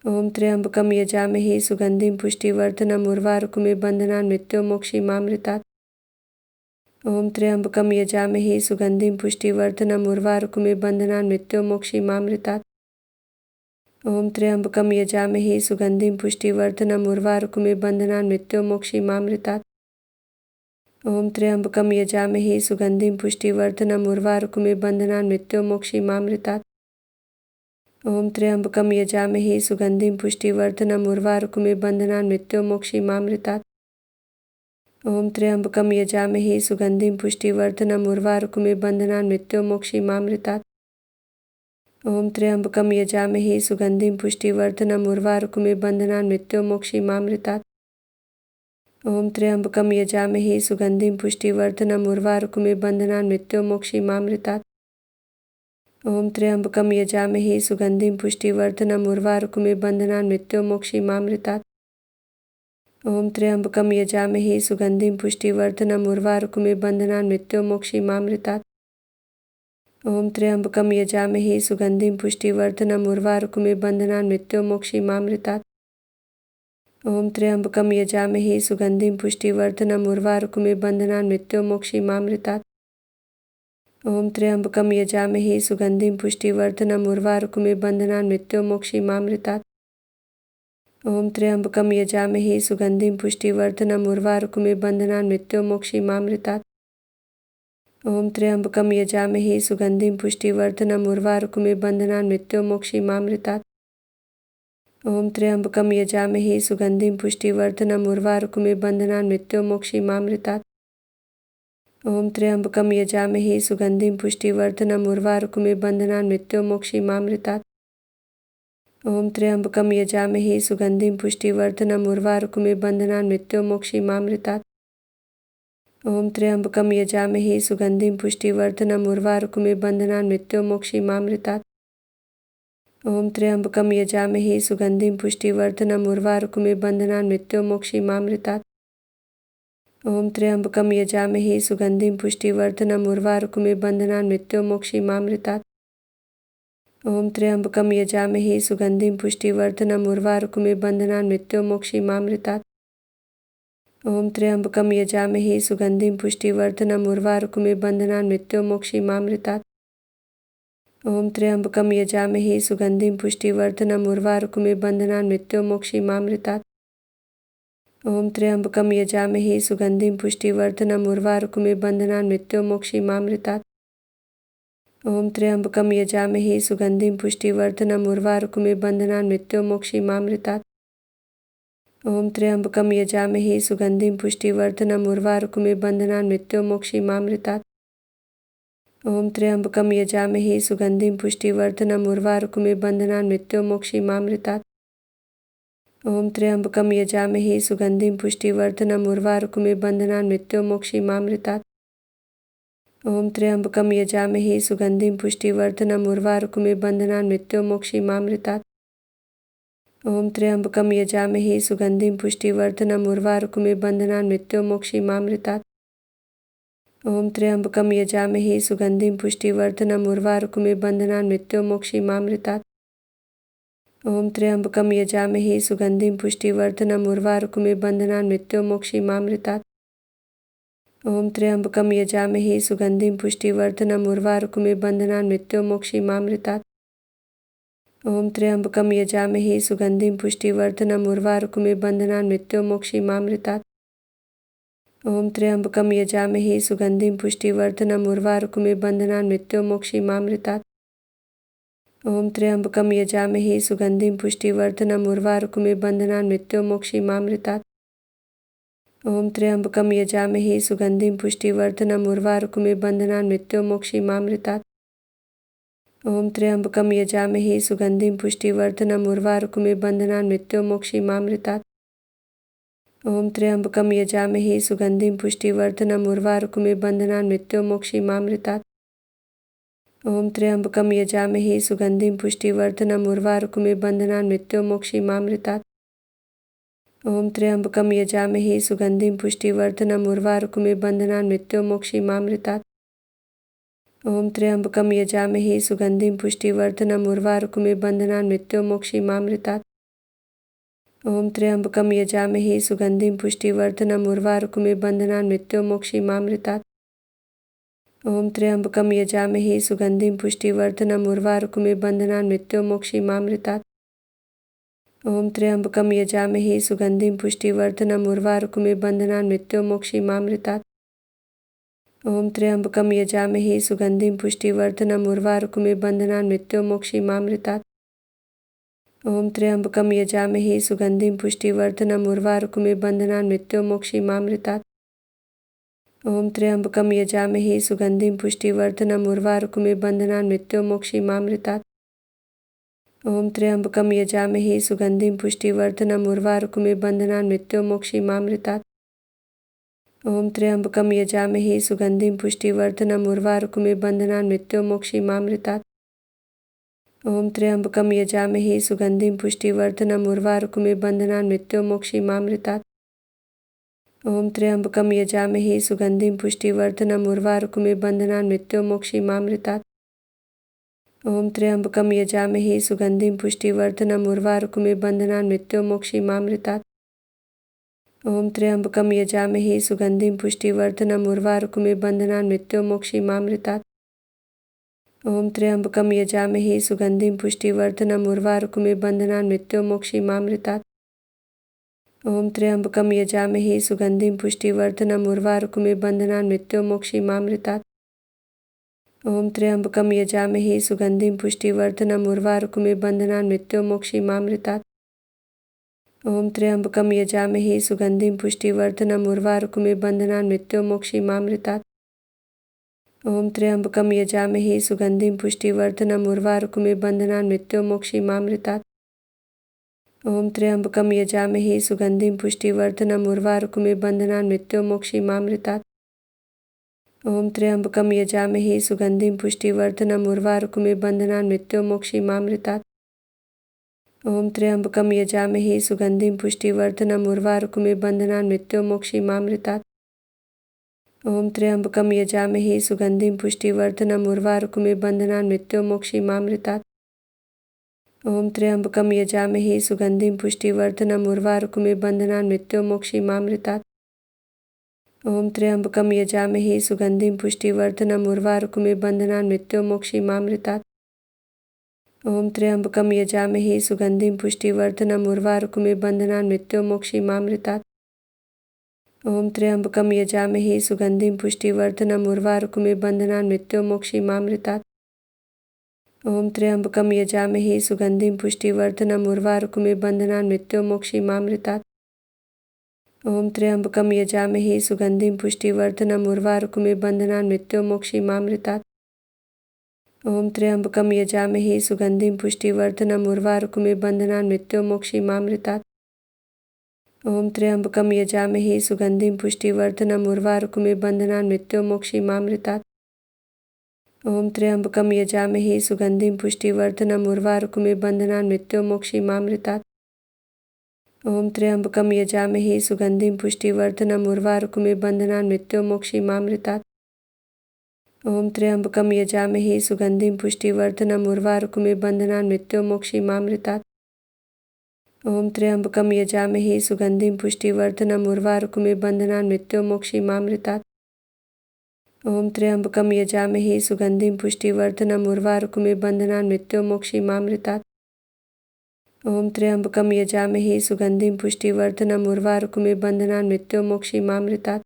ओम त्र्यंबकं यजामहे सुगंधिं पुष्टिवर्धनम् उर्वारुकमिव बन्धनान् मृत्योर्मुक्षीमामृतात्। ओम त्र्यंबकं यजामहे सुगंधिं पुष्टिवर्धनम् उर्वारुकमिव बन्धनान् मृत्योर्मुक्षीमामृतात्। ओम त्र्यंबकं यजामहे सुगंधिं पुष्टिवर्धनम् उर्वारुकमिव बन्धनान् मृत्योर्मुक्षीमामृतात्। ओम त्र्यंबकं यजामहे सुगंधिं पुष्टिवर्धनम् उर्वारुकमिव बन्धनान् मृत्योर्मुक्षीमामृतात्। ओम त्र्यंबकं यजामहे सुगंधिं पुष्टिवर्धनम् उर्वारुकमिव बन्धनान् मृत्योर्मुक्षीमामृतात्। ओम त्र्यंबकं यजामहे सुगंधिं पुष्टिवर्धनम् उर्वारुकमिव बन्धनान् मृत्योर्मुक्षीमामृतात्। ओम त्र्यंबकं यजामहे सुगंधिं पुष्टिवर्धनम् उर्वारुकमिव बन्धनान् मृत्योर्मुक्षीमामृतात्। ओम त्र्यंबकं यजामहे सुगंधिं पुष्टिवर्धनम् उर्वारुकमिव बन्धनान् मृत्योर्मुक्षीमामृतात्। ओम त्र्यंबकं यजामहे सुगंधिं पुष्टिवर्धनम् उर्वारुकमिव बन्धनान् मृत्योर्मुक्षीमामृतात्। ओम त्र्यंबकं यजामहे सुगंधिं पुष्टिवर्धनम् उर्वारुकमिव बन्धनान् मृत्योर्मुक्षीमामृतात्। ओम त्र्यंबकं यजामहे सुगंधिं पुष्टिवर्धनम् उर्वारुकमिव बन्धनान् मृत्योर्मुक्षीमामृतात्। ओम त्र्यंबकं यजामहे सुगंधिं पुष्टिवर्धनम् उर्वारुकमिव बन्धनान् मृत्योर्मुक्षीमामृतात्। ओम त्र्यंबकं यजामहे सुगंधिं पुष्टिवर्धनम् उर्वारुकमिव बन्धनान् मृत्योर्मुक्षीमामृतात्। ओम त्र्यंबकं यजामहे सुगंधिं पुष्टिवर्धनम् उर्वारुकमिव बन्धनान् मृत्योर्मुक्षीमामृतात्। ओम त्र्यंबकं यजामहे सुगंधिं पुष्टिवर्धनम् उर्वारुकमिव बन्धनान् मृत्योर्मुक्षीमामृतात्। ओम त्र्यंबकं यजामहे सुगंधिं पुष्टिवर्धनम् उर्वारुकमिव बन्धनान् मृत्योर्मुक्षीमामृतात्। ओम त्र्यंबकं यजामहे सुगंधिं पुष्टिवर्धनम् उर्वारुकमिव बन्धनान् मृत्योर्मुक्षीमामृतात्। ओम त्र्यंबकं यजामहे सुगंधिं पुष्टिवर्धनम् उर्वारुकमिव बन्धनान् मृत्योर्मुक्षीमामृतात्। ओम त्र्यंबकं यजामहे सुगंधिं पुष्टिवर्धनम् उर्वारुकमिव बन्धनान् मृत्योर्मुक्षीमामृतात्। ओम त्र्यंबकं यजामहे सुगंधिं पुष्टिवर्धनम् उर्वारुकमिव बन्धनान् मृत्योर्मुक्षीमामृतात्। ओम त्र्यंबकं यजामहे सुगंधिं पुष्टिवर्धनम् उर्वारुकमिव बन्धनान् मृत्योर्मुक्षीमामृतात्। ओम त्र्यंबकं यजामहे सुगंधिं पुष्टिवर्धनम् उर्वारुकमिव बन्धनान् मृत्योर्मुक्षीमामृतात्। ओम त्र्यंबकं यजामहे सुगंधिं पुष्टिवर्धनम् उर्वारुकमिव बन्धनान् मृत्योर्मुक्षीमामृतात्। ओम त्र्यंबकं यजामहे सुगंधिं पुष्टिवर्धनम् उर्वारुकमिव बन्धनान् मृत्योर्मुक्षीमामृतात्। ओम त्र्यंबकं यजामहे सुगंधिं पुष्टिवर्धनम् उर्वारुकमिव बन्धनान् मृत्योर्मुक्षीमामृतात्। ओम त्र्यंबकं यजामहे सुगंधिं पुष्टिवर्धनम् उर्वारुकमिव बन्धनान् मृत्योर्मुक्षीमामृतात्। ओम त्र्यंबकं यजामहे सुगंधिं पुष्टिवर्धनम् उर्वारुकमिव बन्धनान् मृत्योर्मुक्षीमामृतात्। ओम त्र्यंबकं यजामहे सुगंधिं पुष्टिवर्धनम् उर्वारुकमिव बन्धनान् मृत्योर्मुक्षीमामृतात्। ओम त्र्यंबकं यजामहे सुगंधिं पुष्टिवर्धनम् उर्वारुकमिव बन्धनान् मृत्योर्मुक्षीमामृतात्। ओम त्र्यंबकं यजामहे सुगंधिं पुष्टिवर्धनम् उर्वारुकमिव बन्धनान् मृत्योर्मुक्षीमामृतात्। ओम त्र्यंबकं यजामहे सुगंधिं पुष्टिवर्धनम् उर्वारुकमिव बन्धनान् मृत्योर्मुक्षीमामृतात्। ओम त्र्यंबकं यजामहे सुगंधिं पुष्टिवर्धनम् उर्वारुकमिव बन्धनान् मृत्योर्मुक्षीमामृतात्। ओम त्र्यंबकं यजामहे सुगंधिं पुष्टिवर्धनम् उर्वारुकमिव बन्धनान् मृत्योर्मुक्षीमामृतात्। ओम त्र्यंबकं यजामहे सुगंधिं पुष्टिवर्धनम् उर्वारुकमिव बन्धनान् मृत्योर्मुक्षीमामृतात्। ओम त्र्यंबकं यजामहे सुगंधिं पुष्टिवर्धनम् उर्वारुकमिव बन्धनान् मृत्योर्मुक्षीमामृतात्। ओम त्र्यंबकं यजामहे सुगंधिं पुष्टिवर्धनम् उर्वारुकमिव बन्धनान् मृत्योर्मुक्षीमामृतात्। ओम त्र्यंबकं यजामहे सुगंधिं पुष्टिवर्धनम् उर्वारुकमिव बन्धनान् मृत्योर्मुक्षीमामृतात्। ओम त्र्यंबकं यजामहे सुगंधिं पुष्टिवर्धनम् उर्वारुकमिव बन्धनान् मृत्योर्मुक्षीमामृतात्। ओम त्र्यंबकं यजामहे सुगंधिं पुष्टिवर्धनम् उर्वारुकमिव बन्धनान् मृत्योर्मुक्षीमामृतात्। ओम त्र्यंबकं यजामहे सुगंधिं पुष्टिवर्धनम् उर्वारुकमिव बन्धनान् मृत्योर्मुक्षीमामृतात्। ओम त्र्यंबकं यजामहे सुगंधिं पुष्टिवर्धनम् उर्वारुकमिव बन्धनान् मृत्योर्मुक्षीमामृतात्। ओम त्र्यंबकं यजामहे सुगंधिं पुष्टिवर्धनम् उर्वारुकमिव बन्धनान् मृत्योर्मुक्षीमामृतात्। ओम त्र्यंबकं यजामहे सुगंधिं पुष्टिवर्धनम् उर्वारुकमिव बन्धनान् मृत्योर्मुक्षीमामृतात्। ॐ त्र्यम्बकं यजामहे सुगन्धिं पुष्टिवर्धनम् उर्वारुकमिव बन्धनान् मृत्योर्मुक्षीमामृतात्। ॐ त्र्यम्बकं यजामहे सुगन्धिं पुष्टिवर्धनम् उर्वारुकमिव बन्धनान् मृत्योर्मुक्षीमामृतात्। ॐ त्र्यम्बकं यजामहे सुगन्धिं पुष्टिवर्धनम् उर्वारुकमिव बन्धनान् मृत्योर्मुक्षीमामृतात्। ॐ त्र्यम्बकं यजामहे सुगन्धिं पुष्टिवर्धनम् उर्वारुकमिव बन्धनान् मृत्योर्मुक्षीमामृतात्। ॐ त्र्यम्बकं यजामहे सुगन्धिं पुष्टिवर्धनम् उर्वारुकमिव बन्धनान् मृत्योर्मुक्षीमामृतात्। ॐ त्र्यम्बकं यजामहे सुगन्धिं पुष्टिवर्धनम् उर्वारुकमिव बन्धनान् मृत्योर्मुक्षीमामृतात्। ॐ त्र्यम्बकं यजामहे सुगन्धिं पुष्टिवर्धनम् उर्वारुकमिव बन्धनान् मृत्योर्मुक्षीमामृतात्। ॐ त्र्यम्बकं यजामहे सुगन्धिं पुष्टिवर्धनम् उर्वारुकमिव बन्धनान् मृत्योर्मुक्षीमामृतात्। ॐ त्र्यम्बकं यजामहे सुगन्धिं पुष्टिवर्धनम् उर्वारुकमिव बन्धनान् मृत्योर्मुक्षीमामृतात्। ॐ त्र्यम्बकं यजामहे सुगन्धिं पुष्टिवर्धनम् उर्वारुकमिव बन्धनान् मृत्योर्मुक्षीमामृतात्। ॐ त्र्यम्बकं यजामहे सुगन्धिं पुष्टिवर्धनम् उर्वारुकमिव बन्धनान् मृत्योर्मुक्षीमामृतात्। ॐ त्र्यम्बकं यजामहे सुगन्धिं पुष्टिवर्धनम् उर्वारुकमिव बन्धनान् मृत्योर्मुक्षीमामृतात्। ॐ त्र्यम्बकं यजामहे सुगन्धिं पुष्टिवर्धनम् उर्वारुकमिव बन्धनान् मृत्योर्मुक्षीमामृतात्। ॐ त्र्यम्बकं यजामहे सुगन्धिं पुष्टिवर्धनम् उर्वारुकमिव बन्धनान् मृत्योर्मुक्षीमामृतात्। ॐ त्र्यम्बकं यजामहे सुगन्धिं पुष्टिवर्धनम् उर्वारुकमिव बन्धनान् मृत्योर्मुक्षीमामृतात्। ॐ त्र्यम्बकं यजामहे सुगन्धिं पुष्टिवर्धनम् उर्वारुकमिव बन्धनान् मृत्योर्मुक्षीमामृतात्। ॐ त्र्यम्बकं यजामहे सुगन्धिं पुष्टिवर्धनम् उर्वारुकमिव बन्धनान् मृत्योर्मुक्षीमामृतात्। ॐ त्र्यम्बकं यजामहे सुगन्धिं पुष्टिवर्धनम् उर्वारुकमिव बन्धनान् मृत्योर्मुक्षीमामृतात्। ॐ त्र्यम्बकं यजामहे सुगन्धिं पुष्टिवर्धनम् उर्वारुकमिव बन्धनान् मृत्योर्मुक्षीमामृतात्। ॐ त्र्यम्बकं यजामहे सुगन्धिं पुष्टिवर्धनम् उर्वारुकमिव बन्धनान् मृत्योर्मुक्षीमामृतात्। ॐ त्र्यम्बकं यजामहे सुगन्धिं पुष्टिवर्धनम् उर्वारुकमिव बन्धनान् मृत्योर्मुक्षीमामृतात्। ॐ त्र्यम्बकं यजामहे सुगन्धिं पुष्टिवर्धनम् उर्वारुकमिव बन्धनान् मृत्योर्मुक्षीमामृतात्। ॐ त्र्यम्बकं यजामहे सुगन्धिं पुष्टिवर्धनम् उर्वारुकमिव बन्धनान् मृत्योर्मुक्षीमामृतात्। ॐ त्र्यम्बकं यजामहे सुगन्धिं पुष्टिवर्धनम् उर्वारुकमिव बन्धनान् मृत्योर्मुक्षीमामृतात्। ॐ त्र्यम्बकं यजामहे सुगन्धिं पुष्टिवर्धनम् उर्वारुकमिव बन्धनान् मृत्योर्मुक्षीमामृतात्। ॐ त्र्यम्बकं यजामहे सुगन्धिं पुष्टिवर्धनम् उर्वारुकमिव बन्धनान् मृत्योर्मुक्षीमामृतात्। ॐ त्र्यम्बकं यजामहे सुगन्धिं पुष्टिवर्धनम् उर्वारुकमिव बन्धनान् मृत्योर्मुक्षीमामृतात्। ॐ त्र्यम्बकं यजामहे सुगन्धिं पुष्टिवर्धनम् उर्वारुकमिव बन्धनान् मृत्योर्मुक्षीमामृतात्। ॐ त्र्यम्बकं यजामहे सुगन्धिं पुष्टिवर्धनम् उर्वारुकमिव बन्धनान् मृत्योर्मुक्षीमामृतात्। ॐ त्र्यम्बकं यजामहे सुगन्धिं पुष्टिवर्धनम् उर्वारुकमिव बन्धनान् मृत्योर्मुक्षीमामृतात्। ॐ त्र्यम्बकं यजामहे सुगन्धिं पुष्टिवर्धनम् उर्वारुकमिव बन्धनान् मृत्योर्मुक्षीमामृतात्। ॐ त्र्यम्बकं यजामहे सुगन्धिं पुष्टिवर्धनम् उर्वारुकमिव बन्धनान् मृत्योर्मुक्षीमामृतात्। ॐ त्र्यम्बकं यजामहे सुगन्धिं पुष्टिवर्धनम् उर्वारुकमिव बन्धनान् मृत्योर्मुक्षीमामृतात्। ॐ त्र्यम्बकं यजामहे सुगन्धिं पुष्टिवर्धनम् उर्वारुकमिव बन्धनान् मृत्योर्मुक्षीमामृतात्। ॐ त्र्यम्बकं यजामहे सुगन्धिं पुष्टिवर्धनम् उर्वारुकमिव बन्धनान् मृत्योर्मुक्षीमामृतात्।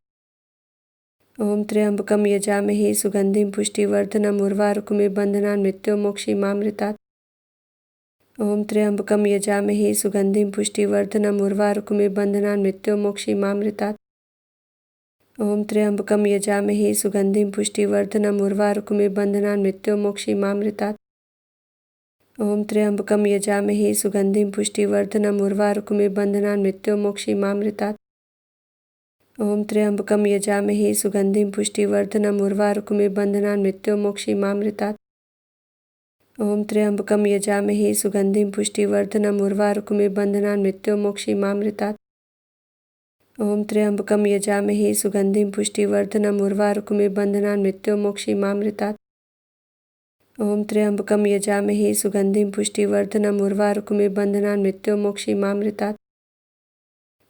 ॐ त्र्यम्बकं यजामहे सुगन्धिं पुष्टिवर्धनम् उर्वारुकमिव बन्धनान् मृत्योर्मुक्षीमामृतात्। ॐ त्र्यम्बकं यजामहे सुगन्धिं पुष्टिवर्धनम् उर्वारुकमिव बन्धनान् मृत्योर्मुक्षीमामृतात्। ॐ त्र्यम्बकं यजामहे सुगन्धिं पुष्टिवर्धनम् उर्वारुकमिव बन्धनान् मृत्योर्मुक्षीमामृतात्। ॐ त्र्यम्बकं यजामहे सुगन्धिं पुष्टिवर्धनम् उर्वारुकमिव बन्धनान् मृत्योर्मुक्षीमामृतात्। ॐ त्र्यम्बकं यजामहे सुगन्धिं पुष्टिवर्धनम् उर्वारुकमिव बन्धनान् मृत्योर्मुक्षीमामृतात्। ॐ त्र्यम्बकं यजामहे सुगन्धिं पुष्टिवर्धनम् उर्वारुकमिव बन्धनान् मृत्योर्मुक्षीमामृतात्। ॐ त्र्यम्बकं यजामहे सुगन्धिं पुष्टिवर्धनम् उर्वारुकमिव बन्धनान् मृत्योर्मुक्षीमामृतात्। ॐ त्र्यम्बकं यजामहे सुगन्धिं पुष्टिवर्धनम् उर्वारुकमिव बन्धनान् मृत्योर्मुक्षीमामृतात्।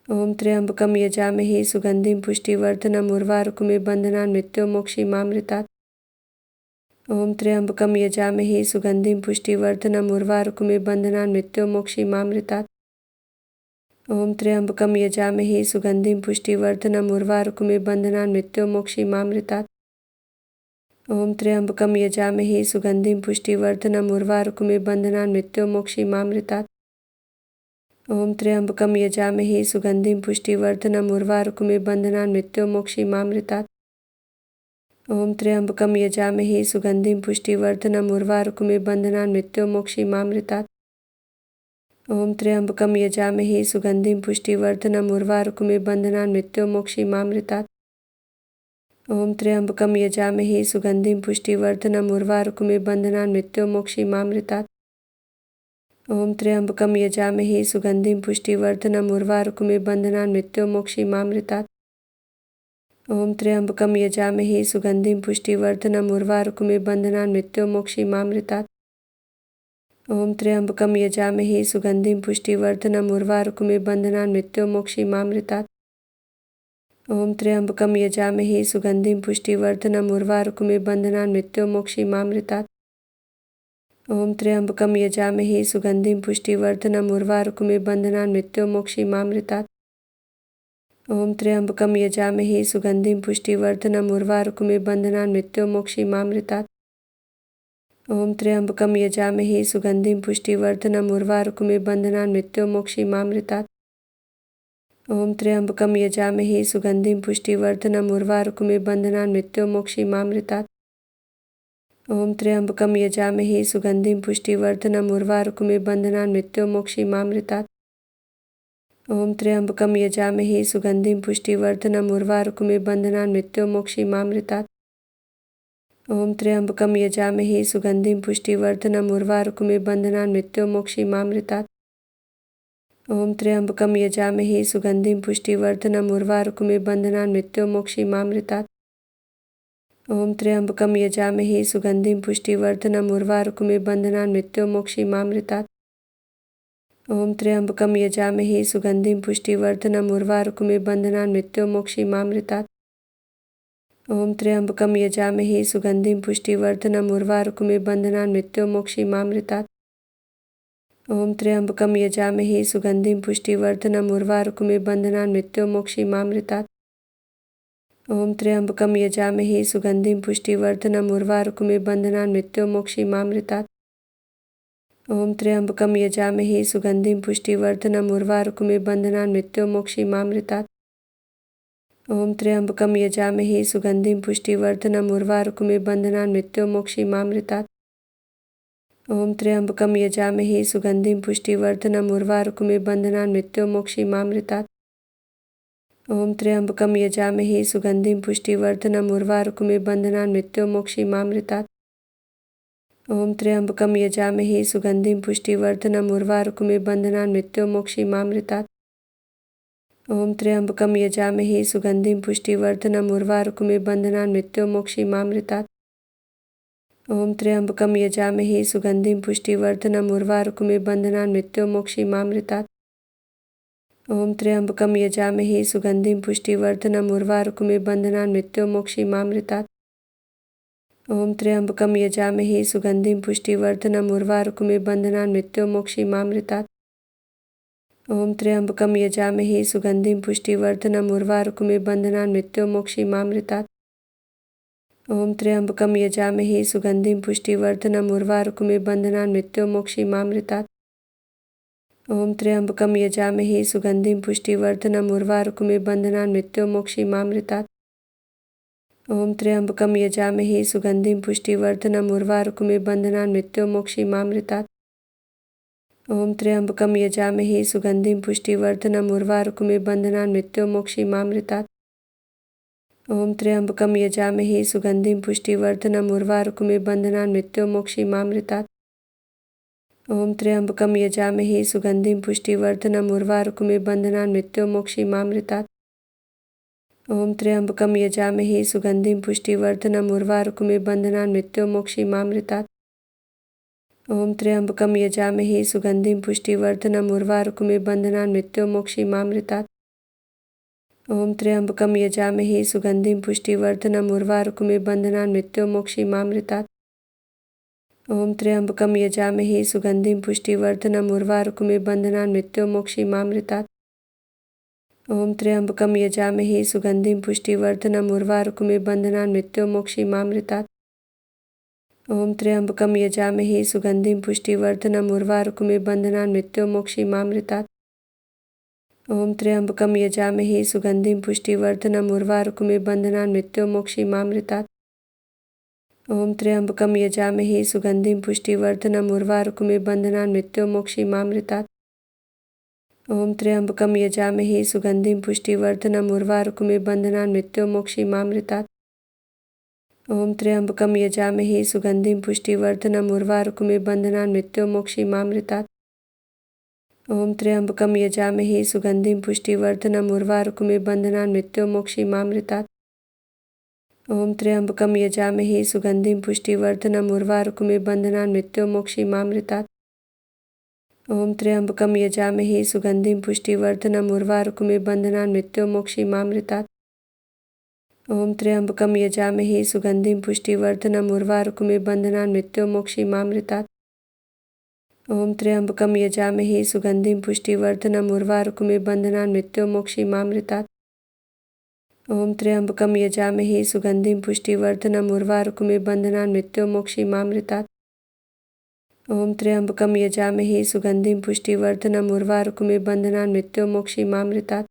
ॐ त्र्यम्बकं यजामहे सुगन्धिं पुष्टिवर्धनम् उर्वारुकमिव बन्धनान् मृत्योर्मुक्षीमामृतात्। ॐ त्र्यम्बकं यजामहे सुगन्धिं पुष्टिवर्धनम् उर्वारुकमिव बन्धनान् मृत्योर्मुक्षीमामृतात्। ॐ त्र्यम्बकं यजामहे सुगन्धिं पुष्टिवर्धनम् उर्वारुकमिव बन्धनान् मृत्योर्मुक्षीमामृतात्। ॐ त्र्यम्बकं यजामहे सुगन्धिं पुष्टिवर्धनम् उर्वारुकमिव बन्धनान् मृत्योर्मुक्षीमामृतात्। ॐ त्र्यम्बकं यजामहे सुगन्धिं पुष्टिवर्धनम् उर्वारुकमिव बन्धनान् मृत्योर्मुक्षीमामृतात्। ॐ त्र्यम्बकं यजामहे सुगन्धिं पुष्टिवर्धनम् उर्वारुकमिव बन्धनान् मृत्योर्मुक्षीमामृतात्। ॐ त्र्यम्बकं यजामहे सुगन्धिं पुष्टिवर्धनम् उर्वारुकमिव बन्धनान् मृत्योर्मुक्षीमामृतात्। ॐ त्र्यम्बकं यजामहे सुगन्धिं पुष्टिवर्धनम् उर्वारुकमिव बन्धनान् मृत्योर्मुक्षीमामृतात्। ॐ त्र्यम्बकं यजामहे सुगन्धिं पुष्टिवर्धनम् उर्वारुकमिव बन्धनान् मृत्योर्मुक्षीमामृतात्। ॐ त्र्यम्बकं यजामहे सुगन्धिं पुष्टिवर्धनम् उर्वारुकमिव बन्धनान् मृत्योर्मुक्षीमामृतात्। ॐ त्र्यम्बकं यजामहे सुगन्धिं पुष्टिवर्धनम् उर्वारुकमिव बन्धनान् मृत्योर्मुक्षीमामृतात्। ॐ त्र्यम्बकं यजामहे सुगन्धिं पुष्टिवर्धनम् उर्वारुकमिव बन्धनान् मृत्योर्मुक्षीमामृतात्। ॐ त्र्यम्बकं यजामहे सुगन्धिं पुष्टिवर्धनम् उर्वारुकमिव बन्धनान् मृत्योर्मुक्षीमामृतात्। ॐ त्र्यम्बकं यजामहे सुगन्धिं पुष्टिवर्धनम् उर्वारुकमिव बन्धनान् मृत्योर्मुक्षीमामृतात्। ॐ त्र्यम्बकं यजामहे सुगन्धिं पुष्टिवर्धनम् उर्वारुकमिव बन्धनान् मृत्योर्मुक्षीमामृतात्। ॐ त्र्यम्बकं यजामहे सुगन्धिं पुष्टिवर्धनम् उर्वारुकमिव बन्धनान् मृत्योर्मुक्षीमामृतात्। ॐ त्र्यम्बकं यजामहे सुगन्धिं पुष्टिवर्धनम् उर्वारुकमिव बन्धनान् मृत्योर्मुक्षीमामृतात्। ॐ त्र्यम्बकं यजामहे सुगन्धिं पुष्टिवर्धनम् उर्वारुकमिव बन्धनान् मृत्योर्मुक्षीमामृतात्। ॐ त्र्यम्बकं यजामहे सुगन्धिं पुष्टिवर्धनम् उर्वारुकमिव बन्धनान् मृत्योर्मुक्षीमामृतात्। ॐ त्र्यम्बकं यजामहे सुगन्धिं पुष्टिवर्धनम् उर्वारुकमिव बन्धनान् मृत्योर्मुक्षीमामृतात्। ॐ त्र्यम्बकं यजामहे सुगन्धिं पुष्टिवर्धनम् उर्वारुकमिव बन्धनान् मृत्योर्मुक्षीमामृतात्। ॐ त्र्यम्बकं यजामहे सुगन्धिं पुष्टिवर्धनम् उर्वारुकमिव बन्धनान् मृत्योर्मुक्षीमामृतात्। ॐ त्र्यम्बकं यजामहे सुगन्धिं पुष्टिवर्धनम् उर्वारुकमिव बन्धनान् मृत्योर्मुक्षीमामृतात्। ॐ त्र्यम्बकं यजामहे सुगन्धिं पुष्टिवर्धनम् उर्वारुकमिव बन्धनान् मृत्योर्मुक्षीमामृतात्। ॐ त्र्यम्बकं यजामहे सुगन्धिं पुष्टिवर्धनम् उर्वारुकमिव बन्धनान् मृत्योर्मुक्षीमामृतात्। ॐ त्र्यम्बकं यजामहे सुगन्धिं पुष्टिवर्धनम् उर्वारुकमिव बन्धनान् मृत्योर्मुक्षीमामृतात्। ॐ त्र्यम्बकं यजामहे सुगन्धिं पुष्टिवर्धनम् उर्वारुकमिव बन्धनान् मृत्योर्मुक्षीमामृतात्। ॐ त्र्यम्बकं यजामहे सुगन्धिं पुष्टिवर्धनम् उर्वारुकमिव बन्धनान् मृत्योर्मुक्षीमामृतात्। ॐ त्र्यम्बकं यजामहे सुगन्धिं पुष्टिवर्धनम् उर्वारुकमिव बन्धनान् मृत्योर्मुक्षीमामृतात्। ॐ त्र्यम्बकं यजामहे सुगन्धिं पुष्टिवर्धनम् उर्वारुकमिव बन्धनान् मृत्योर्मुक्षीमामृतात्। ॐ त्र्यम्बकं यजामहे सुगन्धिं पुष्टिवर्धनम् उर्वारुकमिव बन्धनान् मृत्योर्मुक्षीमामृतात्। ॐ त्र्यम्बकं यजामहे सुगन्धिं पुष्टिवर्धनम् उर्वारुकमिव बन्धनान् मृत्योर्मुक्षीमामृतात्। ॐ त्र्यम्बकं यजामहे सुगन्धिं पुष्टिवर्धनम् उर्वारुकमिव बन्धनान् मृत्योर्मुक्षीमामृतात्। ॐ त्र्यम्बकं यजामहे सुगन्धिं पुष्टिवर्धनम् उर्वारुकमिव बन्धनान् मृत्योर्मुक्षीमामृतात्। ॐ त्र्यम्बकं यजामहे सुगन्धिं पुष्टिवर्धनम् उर्वारुकमिव बन्धनान् मृत्योर्मुक्षीमामृतात्। ॐ त्र्यम्बकं यजामहे सुगन्धिं पुष्टिवर्धनम् उर्वारुकमिव बन्धनान् मृत्योर्मुक्षीमामृतात्। ॐ त्र्यम्बकं यजामहे सुगन्धिं पुष्टिवर्धनम् उर्वारुकमिव बन्धनान् मृत्योर्मुक्षीमामृतात्। ॐ त्र्यम्बकं यजामहे सुगन्धिं पुष्टिवर्धनम् उर्वारुकमिव बन्धनान् मृत्योर्मुक्षीमामृतात्। ॐ त्र्यम्बकं यजामहे सुगन्धिं पुष्टिवर्धनम् उर्वारुकमिव बन्धनान् मृत्योर्मुक्षीमामृतात्। ॐ त्र्यम्बकं यजामहे सुगन्धिं पुष्टिवर्धनम् उर्वारुकमिव बन्धनान् मृत्योर्मुक्षीमामृतात्। ॐ त्र्यम्बकं यजामहे सुगन्धिं पुष्टिवर्धनम् उर्वारुकमिव बन्धनान् मृत्योर्मुक्षीमामृतात्। ॐ त्र्यम्बकं यजामहे सुगन्धिं पुष्टिवर्धनम् उर्वारुकमिव बन्धनान् मृत्योर्मुक्षीमामृतात्। ॐ त्र्यम्बकं यजामहे सुगन्धिं पुष्टिवर्धनम् उर्वारुकमिव बन्धनान् मृत्योर्मुक्षीमामृतात्। ॐ त्र्यम्बकं यजामहे सुगन्धिं पुष्टिवर्धनम् उर्वारुकमिव बन्धनान् मृत्योर्मुक्षीमामृतात्। ॐ त्र्यम्बकं यजामहे सुगन्धिं पुष्टिवर्धनम् उर्वारुकमिव बन्धनान् मृत्योर्मुक्षीमामृतात्। ॐ त्र्यम्बकं यजामहे सुगन्धिं पुष्टिवर्धनम् उर्वारुकमिव बन्धनान् मृत्योर्मुक्षीमामृतात्। ॐ त्र्यम्बकं यजामहे सुगन्धिं पुष्टिवर्धनम् उर्वारुकमिव बन्धनान् मृत्योर्मुक्षीमामृतात्। ॐ त्र्यम्बकं यजामहे सुगन्धिं पुष्टिवर्धनम् उर्वारुकमिव बन्धनान् मृत्योर्मुक्षीमामृतात्। ॐ त्र्यम्बकं यजामहे सुगन्धिं पुष्टिवर्धनम् उर्वारुकमिव बन्धनान् मृत्योर्मुक्षीमामृतात्। ॐ त्र्यम्बकं यजामहे सुगन्धिं पुष्टिवर्धनम् उर्वारुकमिव बन्धनान् मृत्योर्मुक्षीमामृतात्। ॐ त्र्यम्बकं यजामहे सुगन्धिं पुष्टिवर्धनम् उर्वारुकमिव बन्धनान् मृत्योर्मुक्षीमामृतात्। ॐ त्र्यम्बकं यजामहे सुगन्धिं पुष्टिवर्धनम् उर्वारुकमिव बन्धनान् मृत्योर्मुक्षीमामृतात्। ॐ त्र्यम्बकं यजामहे सुगन्धिं पुष्टिवर्धनम् उर्वारुकमिव बन्धनान् मृत्योर्मुक्षीमामृतात्। ॐ त्र्यम्बकं यजामहे सुगन्धिं पुष्टिवर्धनम् उर्वारुकमिव बन्धनान् मृत्योर्मुक्षीमामृतात्। ॐ त्र्यम्बकं यजामहे सुगन्धिं पुष्टिवर्धनम् उर्वारुकमिव बन्धनान् मृत्योर्मुक्षीमामृतात्। ॐ त्र्यम्बकं यजामहे सुगन्धिं पुष्टिवर्धनम् उर्वारुकमिव बन्धनान् मृत्योर्मुक्षीमामृतात्। ॐ त्र्यम्बकं यजामहे सुगन्धिं पुष्टिवर्धनम् उर्वारुकमिव बन्धनान् मृत्योर्मुक्षीमामृतात्। ॐ त्र्यम्बकं यजामहे सुगन्धिं पुष्टिवर्धनम् उर्वारुकमिव बन्धनान् मृत्योर्मुक्षीमामृतात्।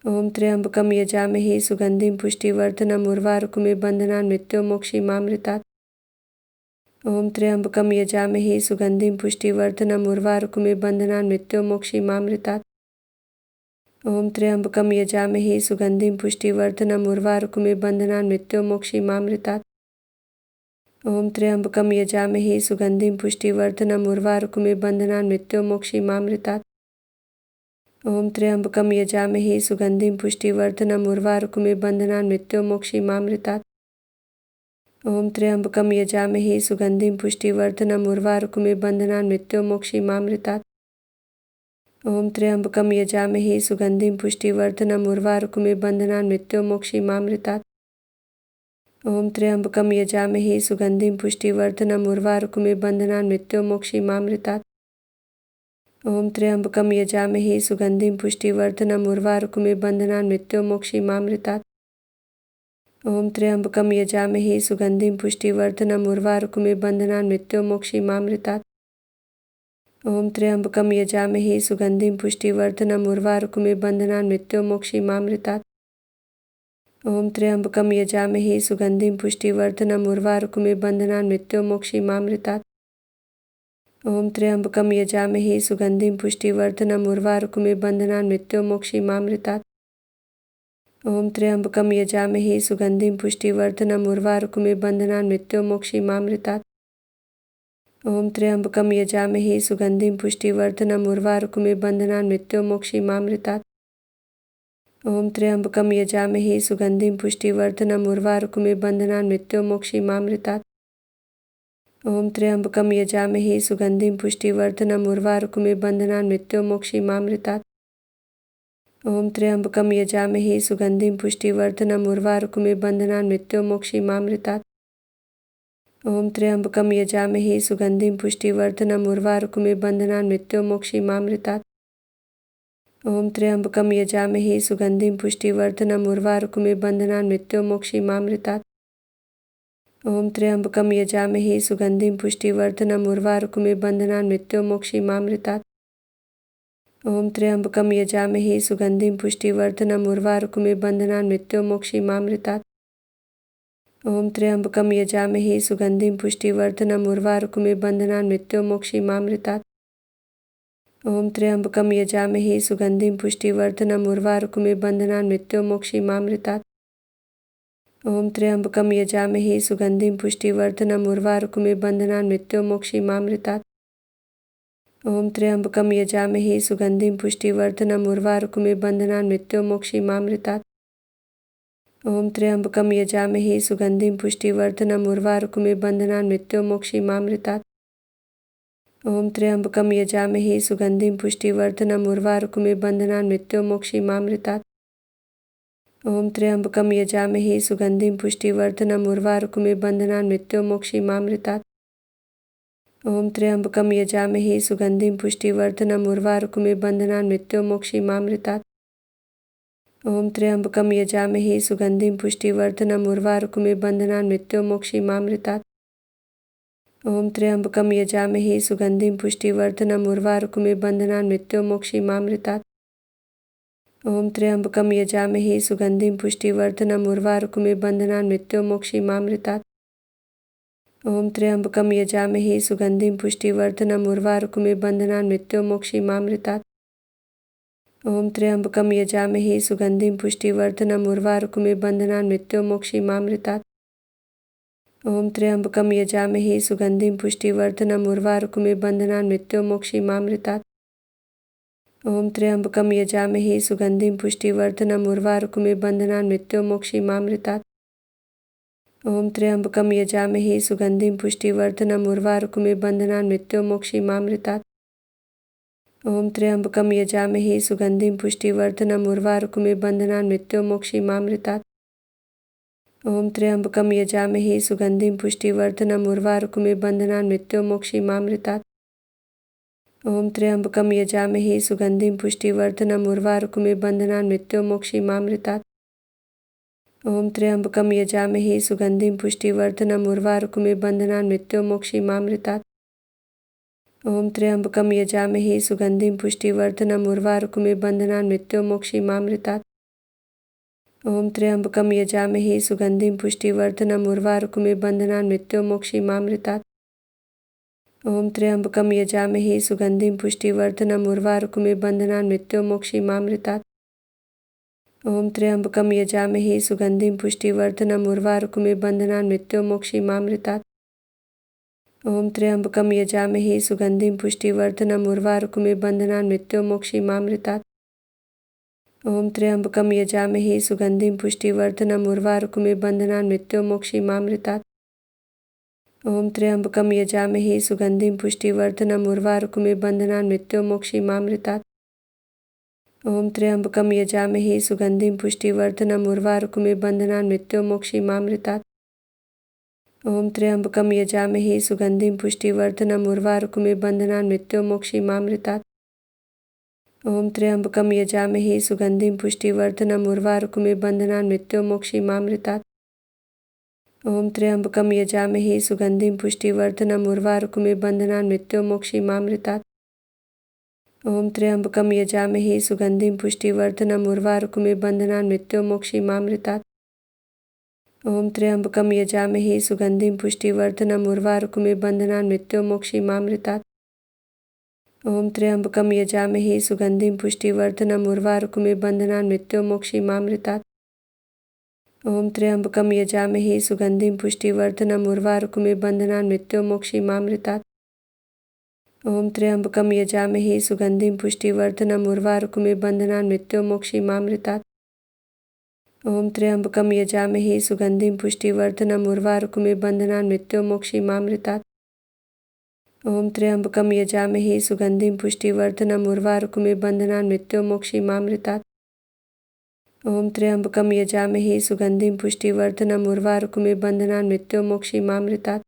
ॐ त्र्यम्बकं यजामहे सुगन्धिं पुष्टिवर्धनम् उर्वारुकमिव बन्धनान् मृत्योर्मुक्षीमामृतात्। ॐ त्र्यम्बकं यजामहे सुगन्धिं पुष्टिवर्धनम् उर्वारुकमिव बन्धनान् मृत्योर्मुक्षीमामृतात्। ॐ त्र्यम्बकं यजामहे सुगन्धिं पुष्टिवर्धनम् उर्वारुकमिव बन्धनान् मृत्योर्मुक्षीमामृतात्। ॐ त्र्यम्बकं यजामहे सुगन्धिं पुष्टिवर्धनम् उर्वारुकमिव बन्धनान् मृत्योर्मुक्षीमामृतात्। ॐ त्र्यम्बकं यजामहे सुगन्धिं पुष्टिवर्धनम् उर्वारुकमिव बन्धनान् मृत्योर्मुक्षीमामृतात्। ॐ त्र्यम्बकं यजामहे सुगन्धिं पुष्टिवर्धनम् उर्वारुकमिव बन्धनान् मृत्योर्मुक्षीमामृतात्। ॐ त्र्यम्बकं यजामहे सुगन्धिं पुष्टिवर्धनम् उर्वारुकमिव बन्धनान् मृत्योर्मुक्षीमामृतात्। ॐ त्र्यम्बकं यजामहे सुगन्धिं पुष्टिवर्धनम् उर्वारुकमिव बन्धनान् मृत्योर्मुक्षीमामृतात्। ॐ त्र्यम्बकं यजामहे सुगन्धिं पुष्टिवर्धनम् उर्वारुकमिव बन्धनान् मृत्योर्मुक्षीमामृतात्। ॐ त्र्यम्बकं यजामहे सुगन्धिं पुष्टिवर्धनम् उर्वारुकमिव बन्धनान् मृत्योर्मुक्षीमामृतात्। ॐ त्र्यम्बकं यजामहे सुगन्धिं पुष्टिवर्धनम् उर्वारुकमिव बन्धनान् मृत्योर्मुक्षीमामृतात्। ॐ त्र्यम्बकं यजामहे सुगन्धिं पुष्टिवर्धनम् उर्वारुकमिव बन्धनान् मृत्योर्मुक्षीमामृतात्। ॐ त्र्यम्बकं यजामहे सुगन्धिं पुष्टिवर्धनम् उर्वारुकमिव बन्धनान् मृत्योर्मुक्षीमामृतात्। ॐ त्र्यम्बकं यजामहे सुगन्धिं पुष्टिवर्धनम् उर्वारुकमिव बन्धनान् मृत्योर्मुक्षीमामृतात्। ॐ त्र्यम्बकं यजामहे सुगन्धिं पुष्टिवर्धनम् उर्वारुकमिव बन्धनान् मृत्योर्मुक्षीमामृतात्। ॐ त्र्यम्बकं यजामहे सुगन्धिं पुष्टिवर्धनम् उर्वारुकमिव बन्धनान् मृत्योर्मुक्षीमामृतात्। ॐ त्र्यम्बकं यजामहे सुगन्धिं पुष्टिवर्धनम् उर्वारुकमिव बन्धनान् मृत्योर्मुक्षीमामृतात्। ॐ त्र्यम्बकं यजामहे सुगन्धिं पुष्टिवर्धनम् उर्वारुकमिव बन्धनान् मृत्योर्मुक्षीमामृतात्। ॐ त्र्यम्बकं यजामहे सुगन्धिं पुष्टिवर्धनम् उर्वारुकमिव बन्धनान् मृत्योर्मुक्षीमामृतात्। ॐ त्र्यम्बकं यजामहे सुगन्धिं पुष्टिवर्धनम् उर्वारुकमिव बन्धनान् मृत्योर्मुक्षीमामृतात्। ॐ त्र्यम्बकं यजामहे सुगन्धिं पुष्टिवर्धनम् उर्वारुकमिव बन्धनान् मृत्योर्मुक्षीमामृतात्। ॐ त्र्यम्बकं यजामहे सुगन्धिं पुष्टिवर्धनम् उर्वारुकमिव बन्धनान् मृत्योर्मुक्षीमामृतात्। ॐ त्र्यम्बकं यजामहे सुगन्धिं पुष्टिवर्धनम् उर्वारुकमिव बन्धनान् मृत्योर्मुक्षीमामृतात्। ॐ त्र्यम्बकं यजामहे सुगन्धिं पुष्टिवर्धनम् उर्वारुकमिव बन्धनान् मृत्योर्मुक्षीमामृतात्। ॐ त्र्यम्बकं यजामहे सुगन्धिं पुष्टिवर्धनम् उर्वारुकमिव बन्धनान् मृत्योर्मुक्षीमामृतात्। ॐ त्र्यम्बकं यजामहे सुगन्धिं पुष्टिवर्धनम् उर्वारुकमिव बन्धनान् मृत्योर्मुक्षीमामृतात्। ॐ त्र्यम्बकं यजामहे सुगन्धिं पुष्टिवर्धनम् उर्वारुकमिव बन्धनान् मृत्योर्मुक्षीमामृतात्। ॐ त्र्यम्बकं यजामहे सुगन्धिं पुष्टिवर्धनम् उर्वारुकमिव बन्धनान् मृत्योर्मुक्षीमामृतात्। ॐ त्र्यम्बकं यजामहे सुगन्धिं पुष्टिवर्धनम् उर्वारुकमिव बन्धनान् मृत्योर्मुक्षीमामृतात्। ॐ त्र्यम्बकं यजामहे सुगन्धिं पुष्टिवर्धनम् उर्वारुकमिव बन्धनान् मृत्योर्मुक्षीमामृतात्। ॐ त्र्यम्बकं यजामहे सुगन्धिं पुष्टिवर्धनम् उर्वारुकमिव बन्धनान् मृत्योर्मुक्षीमामृतात्। ॐ त्र्यम्बकं यजामहे सुगन्धिं पुष्टिवर्धनम् उर्वारुकमिव बन्धनान् मृत्योर्मुक्षीमामृतात्। ॐ त्र्यम्बकं यजामहे सुगन्धिं पुष्टिवर्धनम् उर्वारुकमिव बन्धनान् मृत्योर्मुक्षीमामृतात्। ॐ त्र्यम्बकं यजामहे सुगन्धिं पुष्टिवर्धनम् उर्वारुकमिव बन्धनान् मृत्योर्मुक्षीमामृतात्। ॐ त्र्यम्बकं यजामहे सुगन्धिं पुष्टिवर्धनम् उर्वारुकमिव बन्धनान् मृत्योर्मुक्षीमामृतात्। ॐ त्र्यम्बकं यजामहे सुगन्धिं पुष्टिवर्धनम् उर्वारुकमिव बन्धनान् मृत्योर्मुक्षीमामृतात्। ॐ त्र्यम्बकं यजामहे सुगन्धिं पुष्टिवर्धनम् उर्वारुकमिव बन्धनान् मृत्योर्मुक्षीमामृतात्। ॐ त्र्यम्बकं यजामहे सुगन्धिं पुष्टिवर्धनम् उर्वारुकमिव बन्धनान् मृत्योर्मुक्षीमामृतात्। ॐ त्र्यम्बकं यजामहे सुगन्धिं पुष्टिवर्धनम् उर्वारुकमिव बन्धनान् मृत्योर्मुक्षीमामृतात्। ॐ त्र्यम्बकं यजामहे सुगन्धिं पुष्टिवर्धनम् उर्वारुकमिव बन्धनान् मृत्योर्मुक्षीमामृतात्। ॐ त्र्यम्बकं यजामहे सुगन्धिं पुष्टिवर्धनम् उर्वारुकमिव बन्धनान् मृत्योर्मुक्षीमामृतात्। ॐ त्र्यम्बकं यजामहे सुगन्धिं पुष्टिवर्धनम् उर्वारुकमिव बन्धनान् मृत्योर्मुक्षीमामृतात्। ॐ त्र्यम्बकं यजामहे सुगन्धिं पुष्टिवर्धनम् उर्वारुकमिव बन्धनान् मृत्योर्मुक्षीमामृतात्। ॐ त्र्यम्बकं यजामहे सुगन्धिं पुष्टिवर्धनम् उर्वारुकमिव बन्धनान् मृत्योर्मुक्षीमामृतात्। ॐ त्र्यम्बकं यजामहे सुगन्धिं पुष्टिवर्धनम् उर्वारुकमिव बन्धनान् मृत्योर्मुक्षीमामृतात्। ॐ त्र्यम्बकं यजामहे सुगन्धिं पुष्टिवर्धनम् उर्वारुकमिव बन्धनान् मृत्योर्मुक्षीमामृतात्। ॐ त्र्यम्बकं यजामहे सुगन्धिं पुष्टिवर्धनम् उर्वारुकमिव बन्धनान् मृत्योर्मुक्षीमामृतात्। ॐ त्र्यम्बकं यजामहे सुगन्धिं पुष्टिवर्धनम् उर्वारुकमिव बन्धनान् मृत्योर्मुक्षीमामृतात्। ॐ त्र्यम्बकं यजामहे सुगन्धिं पुष्टिवर्धनम् उर्वारुकमिव बन्धनान् मृत्योर्मुक्षीमामृतात्। ॐ त्र्यम्बकं यजामहे सुगन्धिं पुष्टिवर्धनम् उर्वारुकमिव बन्धनान् मृत्योर्मुक्षीमामृतात्। ॐ त्र्यम्बकं यजामहे सुगन्धिं पुष्टिवर्धनम् उर्वारुकमिव बन्धनान् मृत्योर्मुक्षीमामृतात्। ॐ त्र्यम्बकं यजामहे सुगन्धिं पुष्टिवर्धनम् उर्वारुकमिव बन्धनान् मृत्योर्मुक्षीमामृतात्। ॐ त्र्यम्बकं यजामहे सुगन्धिं पुष्टिवर्धनम् उर्वारुकमिव बन्धनान् मृत्योर्मुक्षीमामृतात्। ॐ त्र्यम्बकं यजामहे सुगन्धिं पुष्टिवर्धनम् उर्वारुकमिव बन्धनान् मृत्योर्मुक्षीमामृतात्। ॐ त्र्यम्बकं यजामहे सुगन्धिं पुष्टिवर्धनम् उर्वारुकमिव बन्धनान् मृत्योर्मुक्षीमामृतात्। ॐ त्र्यम्बकं यजामहे सुगन्धिं पुष्टिवर्धनम् उर्वारुकमिव बन्धनान् मृत्योर्मुक्षीमामृतात्। ॐ त्र्यम्बकं यजामहे सुगन्धिं पुष्टिवर्धनम् उर्वारुकमिव बन्धनान् मृत्योर्मुक्षीमामृतात्। ॐ त्र्यम्बकं यजामहे सुगन्धिं पुष्टिवर्धनम् उर्वारुकमिव बन्धनान् मृत्योर्मुक्षीमामृतात्। ॐ त्र्यम्बकं यजामहे सुगन्धिं पुष्टिवर्धनम् उर्वारुकमिव बन्धनान् मृत्योर्मुक्षीमामृतात्। ॐ त्र्यम्बकं यजामहे सुगन्धिं पुष्टिवर्धनम् उर्वारुकमिव बन्धनान् मृत्योर्मुक्षीमामृतात्। ॐ त्र्यम्बकं यजामहे सुगन्धिं पुष्टिवर्धनम् उर्वारुकमिव बन्धनान् मृत्योर्मुक्षीमामृतात्।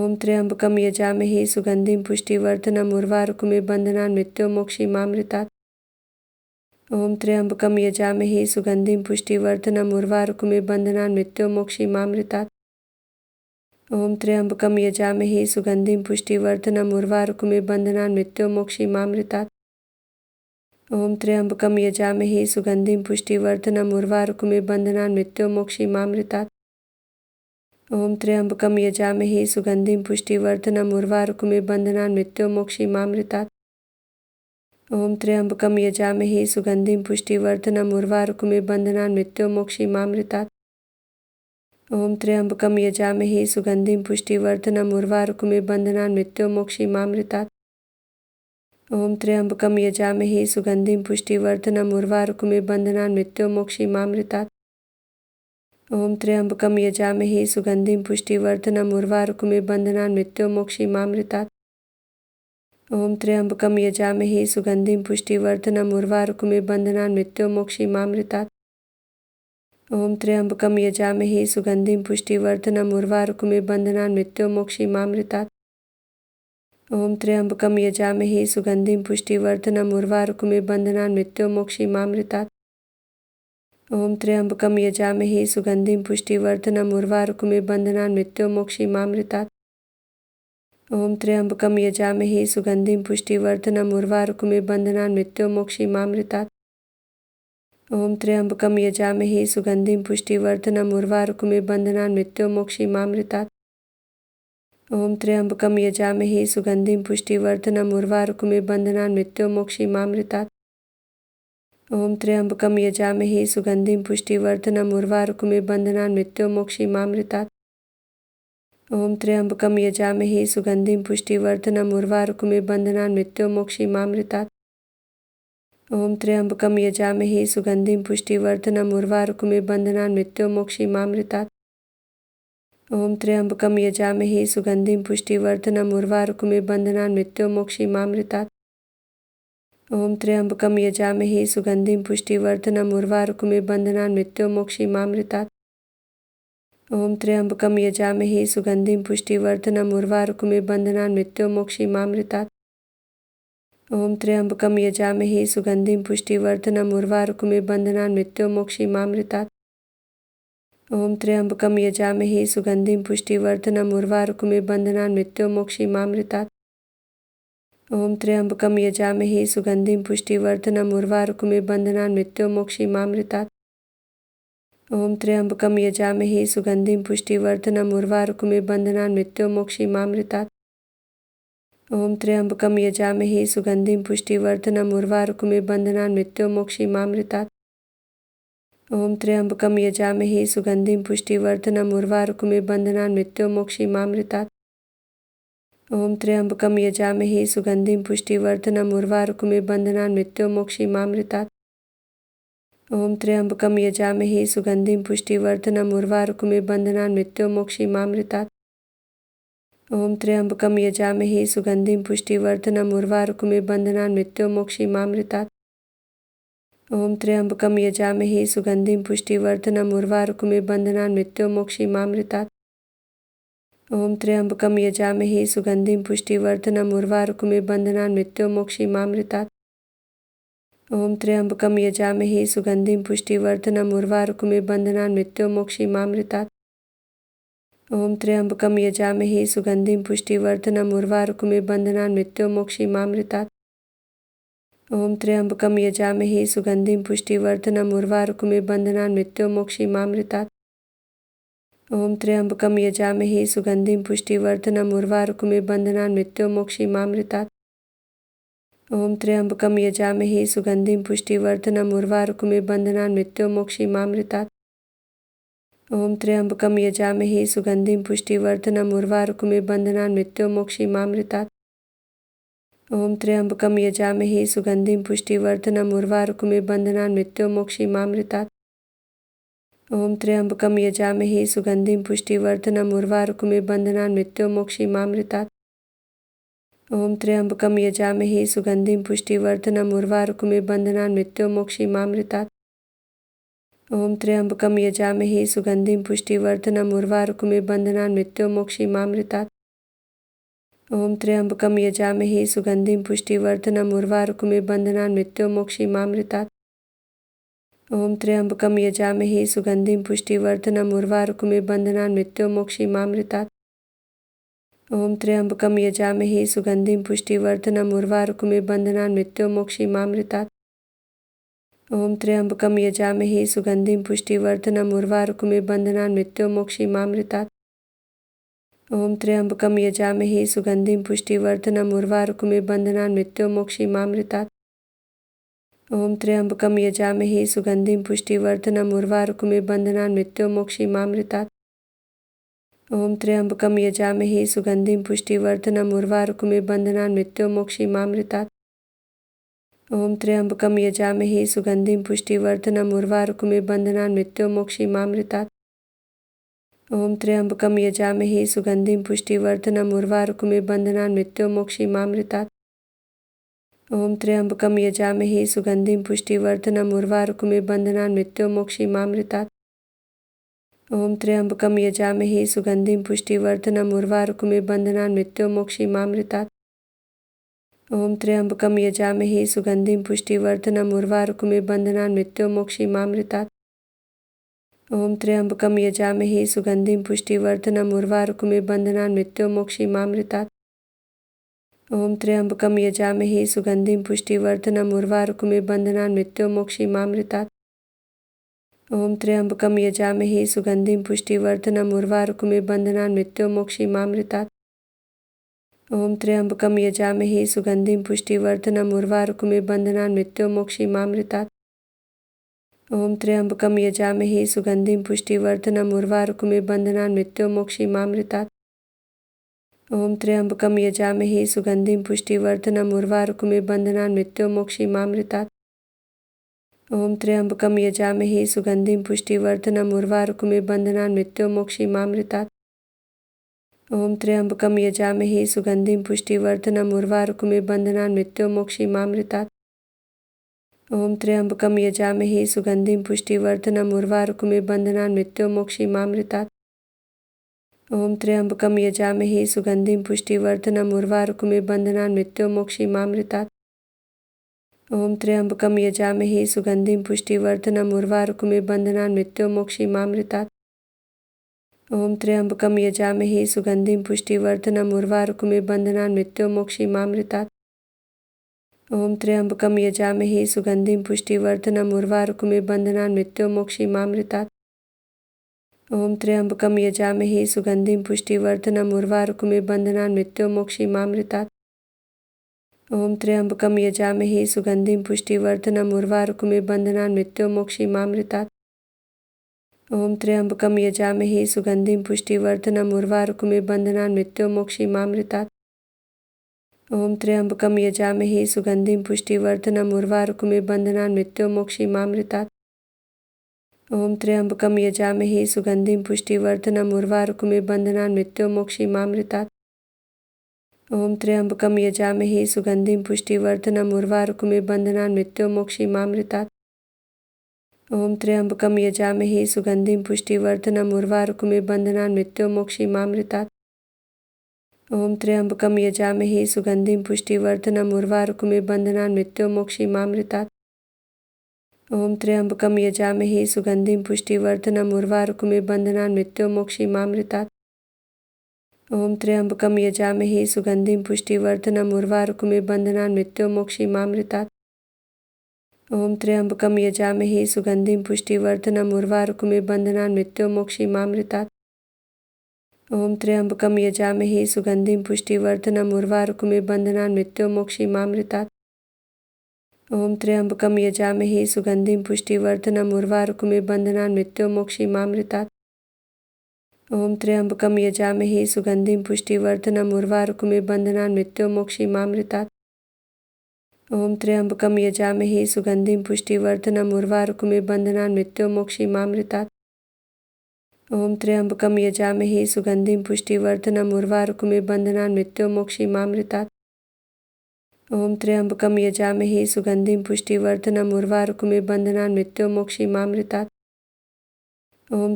ॐ त्र्यम्बकं यजामहे सुगन्धिं पुष्टिवर्धनम् उर्वारुकमिव बन्धनान् मृत्योर्मुक्षीमामृतात्। ॐ त्र्यम्बकं यजामहे सुगन्धिं पुष्टिवर्धनम् उर्वारुकमिव बन्धनान् मृत्योर्मुक्षीमामृतात्। ॐ त्र्यम्बकं यजामहे सुगन्धिं पुष्टिवर्धनम् उर्वारुकमिव बन्धनान् मृत्योर्मुक्षीमामृतात्। ॐ त्र्यम्बकं यजामहे सुगन्धिं पुष्टिवर्धनम् उर्वारुकमिव बन्धनान् मृत्योर्मुक्षीमामृतात्। ॐ त्र्यम्बकं यजामहे सुगन्धिं पुष्टिवर्धनम् उर्वारुकमिव बन्धनान् मृत्योर्मुक्षीमामृतात्। ॐ त्र्यम्बकं यजामहे सुगन्धिं पुष्टिवर्धनम् उर्वारुकमिव बन्धनान् मृत्योर्मुक्षीमामृतात्। ॐ त्र्यम्बकं यजामहे सुगन्धिं पुष्टिवर्धनम् उर्वारुकमिव बन्धनान् मृत्योर्मुक्षीमामृतात्। ॐ त्र्यम्बकं यजामहे सुगन्धिं पुष्टिवर्धनम् उर्वारुकमिव बन्धनान् मृत्योर्मुक्षीमामृतात्। ॐ त्र्यम्बकं यजामहे सुगन्धिं पुष्टिवर्धनम् उर्वारुकमिव बन्धनान् मृत्योर्मुक्षीमामृतात्। ॐ त्र्यम्बकं यजामहे सुगन्धिं पुष्टिवर्धनम् उर्वारुकमिव बन्धनान् मृत्योर्मुक्षीमामृतात्। ॐ त्र्यम्बकं यजामहे सुगन्धिं पुष्टिवर्धनम् उर्वारुकमिव बन्धनान् मृत्योर्मुक्षीमामृतात्। ॐ त्र्यम्बकं यजामहे सुगन्धिं पुष्टिवर्धनम् उर्वारुकमिव बन्धनान् मृत्योर्मुक्षीमामृतात्। ॐ त्र्यम्बकं यजामहे सुगन्धिं पुष्टिवर्धनम् उर्वारुकमिव बन्धनान् मृत्योर्मुक्षीमामृतात्। ॐ त्र्यम्बकं यजामहे सुगन्धिं पुष्टिवर्धनम् उर्वारुकमिव बन्धनान् मृत्योर्मुक्षीमामृतात्। ॐ त्र्यम्बकं यजामहे सुगन्धिं पुष्टिवर्धनम् उर्वारुकमिव बन्धनान् मृत्योर्मुक्षीमामृतात्। ॐ त्र्यम्बकं यजामहे सुगन्धिं पुष्टिवर्धनम् उर्वारुकमिव बन्धनान् मृत्योर्मुक्षीमामृतात्। ॐ त्र्यम्बकं यजामहे सुगन्धिं पुष्टिवर्धनम् उर्वारुकमिव बन्धनान् मृत्योर्मुक्षीमामृतात्। ॐ त्र्यम्बकं यजामहे सुगन्धिं पुष्टिवर्धनम् उर्वारुकमिव बन्धनान् मृत्योर्मुक्षीमामृतात्। ॐ त्र्यम्बकं यजामहे सुगन्धिं पुष्टिवर्धनम् उर्वारुकमिव बन्धनान् मृत्योर्मुक्षीमामृतात्। ॐ त्र्यम्बकं यजामहे सुगन्धिं पुष्टिवर्धनम् उर्वारुकमिव बन्धनान् मृत्योर्मुक्षीमामृतात्। ॐ त्र्यम्बकं यजामहे सुगन्धिं पुष्टिवर्धनम् उर्वारुकमिव बन्धनान् मृत्योर्मुक्षीमामृतात्। ॐ त्र्यम्बकं यजामहे सुगन्धिं पुष्टिवर्धनम् उर्वारुकमिव बन्धनान् मृत्योर्मुक्षीमामृतात्। ॐ त्र्यम्बकं यजामहे सुगन्धिं पुष्टिवर्धनम् उर्वारुकमिव बन्धनान् मृत्योर्मुक्षीमामृतात्। ॐ त्र्यम्बकं यजामहे सुगन्धिं पुष्टिवर्धनम् उर्वारुकमिव बन्धनान् मृत्योर्मुक्षीमामृतात्। ॐ त्र्यम्बकं यजामहे सुगन्धिं पुष्टिवर्धनम् उर्वारुकमिव बन्धनान् मृत्योर्मुक्षीमामृतात्। ॐ त्र्यम्बकं यजामहे सुगन्धिं पुष्टिवर्धनम् उर्वारुकमिव बन्धनान् मृत्योर्मुक्षीमामृतात्। ॐ त्र्यम्बकं यजामहे सुगन्धिं पुष्टिवर्धनम् उर्वारुकमिव बन्धनान् मृत्योर्मुक्षीमामृतात्। ॐ त्र्यम्बकं यजामहे सुगन्धिं पुष्टिवर्धनम् उर्वारुकमिव बन्धनान् मृत्योर्मुक्षीमामृतात्। ॐ त्र्यम्बकं यजामहे सुगन्धिं पुष्टिवर्धनम् उर्वारुकमिव बन्धनान् मृत्योर्मुक्षीमामृतात्। ॐ त्र्यम्बकं यजामहे सुगन्धिं पुष्टिवर्धनम् उर्वारुकमिव बन्धनान् मृत्योर्मुक्षीमामृतात्। ॐ त्र्यम्बकं यजामहे सुगन्धिं पुष्टिवर्धनम् उर्वारुकमिव बन्धनान् मृत्योर्मुक्षीमामृतात्। ॐ त्र्यम्बकं यजामहे सुगन्धिं पुष्टिवर्धनम् उर्वारुकमिव बन्धनान् मृत्योर्मुक्षीमामृतात्। ॐ त्र्यम्बकं यजामहे सुगन्धिं पुष्टिवर्धनम् उर्वारुकमिव बन्धनान् मृत्योर्मुक्षीमामृतात्। ॐ त्र्यम्बकं यजामहे सुगन्धिं पुष्टिवर्धनम् उर्वारुकमिव बन्धनान् मृत्योर्मुक्षीमामृतात्। ॐ त्र्यम्बकं यजामहे सुगन्धिं पुष्टिवर्धनम् उर्वारुकमिव बन्धनान् मृत्योर्मुक्षीमामृतात्। ॐ त्र्यम्बकं यजामहे सुगन्धिं पुष्टिवर्धनम् उर्वारुकमिव बन्धनान् मृत्योर्मुक्षीमामृतात्। ॐ त्र्यम्बकं यजामहे सुगन्धिं पुष्टिवर्धनम् उर्वारुकमिव बन्धनान् मृत्योर्मुक्षीमामृतात्। ॐ त्र्यम्बकं यजामहे सुगन्धिं पुष्टिवर्धनम् उर्वारुकमिव बन्धनान् मृत्योर्मुक्षीमामृतात्। ॐ त्र्यम्बकं यजामहे सुगन्धिं पुष्टिवर्धनम् उर्वारुकमिव बन्धनान् मृत्योर्मुक्षीमामृतात्। ॐ त्र्यम्बकं यजामहे सुगन्धिं पुष्टिवर्धनम् उर्वारुकमिव बन्धनान् मृत्योर्मुक्षीमामृतात्। ॐ त्र्यम्बकं यजामहे सुगन्धिं पुष्टिवर्धनम् उर्वारुकमिव बन्धनान् मृत्योर्मुक्षीमामृतात्। ॐ त्र्यम्बकं यजामहे सुगन्धिं पुष्टिवर्धनम् उर्वारुकमिव बन्धनान् मृत्योर्मुक्षीमामृतात्। ॐ त्र्यम्बकं यजामहे सुगन्धिं पुष्टिवर्धनम् उर्वारुकमिव बन्धनान् मृत्योर्मुक्षीमामृतात्। ॐ त्र्यम्बकं यजामहे सुगन्धिं पुष्टिवर्धनम् उर्वारुकमिव बन्धनान् मृत्योर्मुक्षीमामृतात्। ॐ त्र्यम्बकं यजामहे सुगन्धिं पुष्टिवर्धनम् उर्वारुकमिव बन्धनान् मृत्योर्मुक्षीमामृतात्। ॐ त्र्यम्बकं यजामहे सुगन्धिं पुष्टिवर्धनम् उर्वारुकमिव बन्धनान् मृत्योर्मुक्षीमामृतात्। ॐ त्र्यम्बकं यजामहे सुगन्धिं पुष्टिवर्धनम् उर्वारुकमिव बन्धनान् मृत्योर्मुक्षीमामृतात्। ॐ त्र्यम्बकं यजामहे सुगन्धिं पुष्टिवर्धनम् उर्वारुकमिव बन्धनान् मृत्योर्मुक्षीमामृतात्। ॐ त्र्यम्बकं यजामहे सुगन्धिं पुष्टिवर्धनम् उर्वारुकमिव बन्धनान् मृत्योर्मुक्षीमामृतात्। ॐ त्र्यम्बकं यजामहे सुगन्धिं पुष्टिवर्धनम् उर्वारुकमिव बन्धनान् मृत्योर्मुक्षीमामृतात्। ॐ त्र्यम्बकं यजामहे सुगन्धिं पुष्टिवर्धनम् उर्वारुकमिव बन्धनान् मृत्योर्मुक्षीमामृतात्। ॐ त्र्यम्बकं यजामहे सुगन्धिं पुष्टिवर्धनम् उर्वारुकमिव बन्धनान् मृत्योर्मुक्षीमामृतात्। ॐ त्र्यम्बकं यजामहे सुगन्धिं पुष्टिवर्धनम् उर्वारुकमिव बन्धनान् मृत्योर्मुक्षीमामृतात्। ॐ त्र्यम्बकं यजामहे सुगन्धिं पुष्टिवर्धनम् उर्वारुकमिव बन्धनान् मृत्योर्मुक्षीमामृतात्। ॐ त्र्यम्बकं यजामहे सुगन्धिं पुष्टिवर्धनम् उर्वारुकमिव बन्धनान् मृत्योर्मुक्षीमामृतात्। ॐ त्र्यम्बकं यजामहे सुगन्धिं पुष्टिवर्धनम् उर्वारुकमिव बन्धनान् मृत्योर्मुक्षीमामृतात्। ॐ त्र्यम्बकं यजामहे सुगन्धिं पुष्टिवर्धनम् उर्वारुकमिव बन्धनान् मृत्योर्मुक्षीमामृतात्। ॐ त्र्यम्बकं यजामहे सुगन्धिं पुष्टिवर्धनम् उर्वारुकमिव बन्धनान् मृत्योर्मुक्षीमामृतात्। ॐ त्र्यम्बकं यजामहे सुगन्धिं पुष्टिवर्धनम् उर्वारुकमिव बन्धनान् मृत्योर्मुक्षीमामृतात्। ॐ त्र्यम्बकं यजामहे सुगन्धिं पुष्टिवर्धनम् उर्वारुकमिव बन्धनान् मृत्योर्मुक्षीमामृतात्। ॐ त्र्यम्बकं यजामहे सुगन्धिं पुष्टिवर्धनम् उर्वारुकमिव बन्धनान् मृत्योर्मुक्षीमामृतात्। ॐ त्र्यम्बकं यजामहे सुगन्धिं पुष्टिवर्धनम् उर्वारुकमिव बन्धनान् मृत्योर्मुक्षीमामृतात्। ॐ त्र्यम्बकं यजामहे सुगन्धिं पुष्टिवर्धनम् उर्वारुकमिव बन्धनान् मृत्योर्मुक्षीमामृतात्। ॐ त्र्यम्बकं यजामहे सुगन्धिं पुष्टिवर्धनम् उर्वारुकमिव बन्धनान् मृत्योर्मुक्षीमामृतात्। ॐ त्र्यम्बकं यजामहे सुगन्धिं पुष्टिवर्धनम् उर्वारुकमिव बन्धनान् मृत्योर्मुक्षीमामृतात्। ॐ त्र्यम्बकं यजामहे सुगन्धिं पुष्टिवर्धनम् उर्वारुकमिव बन्धनान् मृत्योर्मुक्षीमामृतात्। ॐ त्र्यम्बकं यजामहे सुगन्धिं पुष्टिवर्धनम् उर्वारुकमिव बन्धनान् मृत्योर्मुक्षीमामृतात्। ॐ त्र्यम्बकं यजामहे सुगन्धिं पुष्टिवर्धनम् उर्वारुकमिव बन्धनान् मृत्योर्मुक्षीमामृतात्। ॐ त्र्यम्बकं यजामहे सुगन्धिं पुष्टिवर्धनम् उर्वारुकमिव बन्धनान् मृत्योर्मुक्षीमामृतात्। ॐ त्र्यम्बकं यजामहे सुगन्धिं पुष्टिवर्धनम् उर्वारुकमिव बन्धनान् मृत्योर्मुक्षीमामृतात्। ॐ त्र्यम्बकं यजामहे सुगन्धिं पुष्टिवर्धनम् उर्वारुकमिव बन्धनान् मृत्योर्मुक्षीमामृतात्। ॐ त्र्यम्बकं यजामहे सुगन्धिं पुष्टिवर्धनम् उर्वारुकमिव बन्धनान् मृत्योर्मुक्षीमामृतात्। ॐ त्र्यम्बकं यजामहे सुगन्धिं पुष्टिवर्धनम् उर्वारुकमिव बन्धनान् मृत्योर्मुक्षीमामृतात्। ॐ त्र्यम्बकं यजामहे सुगन्धिं पुष्टिवर्धनम् उर्वारुकमिव बन्धनान् मृत्योर्मुक्षीमामृतात्। ॐ त्र्यम्बकं यजामहे सुगन्धिं पुष्टिवर्धनम् उर्वारुकमिव बन्धनान् मृत्योर्मुक्षीमामृतात्। ॐ त्र्यम्बकं यजामहे सुगन्धिं पुष्टिवर्धनम् उर्वारुकमिव बन्धनान् मृत्योर्मुक्षीमामृतात्। ॐ त्र्यम्बकं यजामहे सुगन्धिं पुष्टिवर्धनम् उर्वारुकमिव बन्धनान् मृत्योर्मुक्षीमामृतात्। ॐ त्र्यम्बकं यजामहे सुगन्धिं पुष्टिवर्धनम् उर्वारुकमिव बन्धनान् मृत्योर्मुक्षीमामृतात्। ॐ त्र्यम्बकं यजामहे सुगन्धिं पुष्टिवर्धनम् उर्वारुकमिव बन्धनान् मृत्योर्मुक्षीमामृतात्। ॐ त्र्यम्बकं यजामहे सुगन्धिं पुष्टिवर्धनम् उर्वारुकमिव बन्धनान् मृत्योर्मुक्षीमामृतात्। ॐ त्र्यम्बकं यजामहे सुगन्धिं पुष्टिवर्धनम् उर्वारुकमिव बन्धनान् मृत्योर्मुक्षीमामृतात्। ॐ त्र्यम्बकं यजामहे सुगन्धिं पुष्टिवर्धनम् उर्वारुकमिव बन्धनान् मृत्योर्मुक्षीमामृतात्। ॐ त्र्यम्बकं यजामहे सुगन्धिं पुष्टिवर्धनम् उर्वारुकमिव बन्धनान् मृत्योर्मुक्षीमामृतात्। ॐ त्र्यम्बकं यजामहे सुगन्धिं पुष्टिवर्धनम् उर्वारुकमिव बन्धनान् मृत्योर्मुक्षीमामृतात्। ॐ त्र्यम्बकं यजामहे सुगन्धिं पुष्टिवर्धनम् उर्वारुकमिव बन्धनान् मृत्योर्मुक्षीमामृतात्। ॐ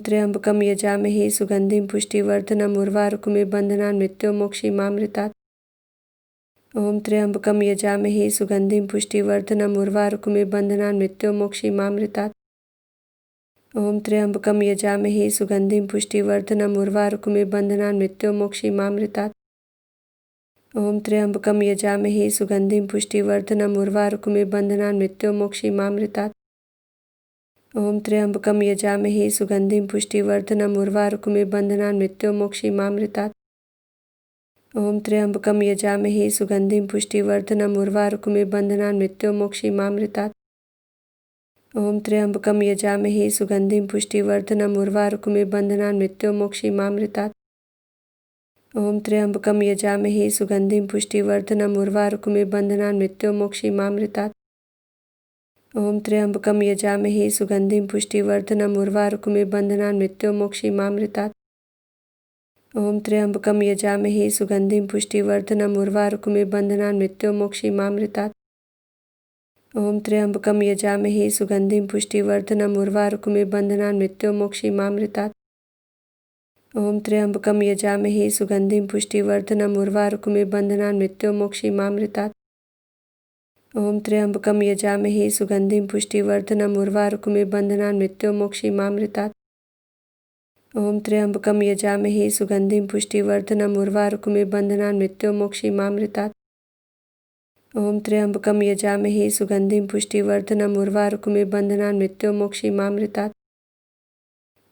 त्र्यम्बकं यजामहे सुगन्धिं पुष्टिवर्धनम् उर्वारुकमिव बन्धनान् मृत्योर्मुक्षीमामृतात्। ॐ त्र्यम्बकं यजामहे सुगन्धिं पुष्टिवर्धनम् उर्वारुकमिव बन्धनान् मृत्योर्मुक्षीमामृतात्। ॐ त्र्यम्बकं यजामहे सुगन्धिं पुष्टिवर्धनम् उर्वारुकमिव बन्धनान् मृत्योर्मुक्षीमामृतात्। ॐ त्र्यम्बकं यजामहे सुगन्धिं पुष्टिवर्धनम् उर्वारुकमिव बन्धनान् मृत्योर्मुक्षीमामृतात्। ॐ त्र्यम्बकं यजामहे सुगन्धिं पुष्टिवर्धनम् उर्वारुकमिव बन्धनान् मृत्योर्मुक्षीमामृतात्। ॐ त्र्यम्बकं यजामहे सुगन्धिं पुष्टिवर्धनम् उर्वारुकमिव बन्धनान् मृत्योर्मुक्षीमामृतात्। ॐ त्र्यम्बकं यजामहे सुगन्धिं पुष्टिवर्धनम् उर्वारुकमिव बन्धनान् मृत्योर्मुक्षीमामृतात्। ॐ त्र्यम्बकं यजामहे सुगन्धिं पुष्टिवर्धनम् उर्वारुकमिव बन्धनान् मृत्योर्मुक्षीमामृतात्। ॐ त्र्यम्बकं यजामहे सुगन्धिं पुष्टिवर्धनम् उर्वारुकमिव बन्धनान् मृत्योर्मुक्षीमामृतात्। ॐ त्र्यम्बकं यजामहे सुगन्धिं पुष्टिवर्धनम् उर्वारुकमिव बन्धनान् मृत्योर्मुक्षीमामृतात्। ॐ त्र्यम्बकं यजामहे सुगन्धिं पुष्टिवर्धनम् उर्वारुकमिव बन्धनान् मृत्योर्मुक्षीमामृतात्। ॐ त्र्यम्बकं यजामहे सुगन्धिं पुष्टिवर्धनम् उर्वारुकमिव बन्धनान् मृत्योर्मुक्षीमामृतात्। ॐ त्र्यम्बकं यजामहे सुगन्धिं पुष्टिवर्धनम् उर्वारुकमिव बन्धनान् मृत्योर्मुक्षीमामृतात्। ॐ त्र्यम्बकं यजामहे सुगन्धिं पुष्टिवर्धनम् उर्वारुकमिव बन्धनान् मृत्योर्मुक्षीमामृतात्। ॐ त्र्यम्बकं यजामहे सुगन्धिं पुष्टिवर्धनम् उर्वारुकमिव बन्धनान् मृत्योर्मुक्षीमामृतात्।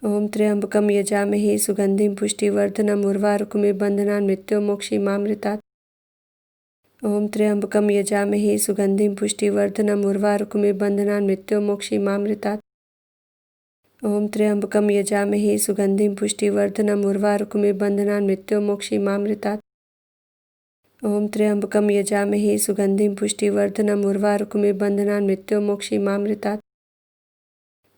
ॐ त्र्यम्बकं यजामहे सुगन्धिं पुष्टिवर्धनम् उर्वारुकमिव बन्धनान् मृत्योर्मुक्षीमामृतात्। ॐ त्र्यम्बकं यजामहे सुगन्धिं पुष्टिवर्धनम् उर्वारुकमिव बन्धनान् मृत्योर्मुक्षीमामृतात्। ॐ त्र्यम्बकं यजामहे सुगन्धिं पुष्टिवर्धनम् उर्वारुकमिव बन्धनान् मृत्योर्मुक्षीमामृतात्। ॐ त्र्यम्बकं यजामहे सुगन्धिं पुष्टिवर्धनम् उर्वारुकमिव बन्धनान् मृत्योर्मुक्षीमामृतात्।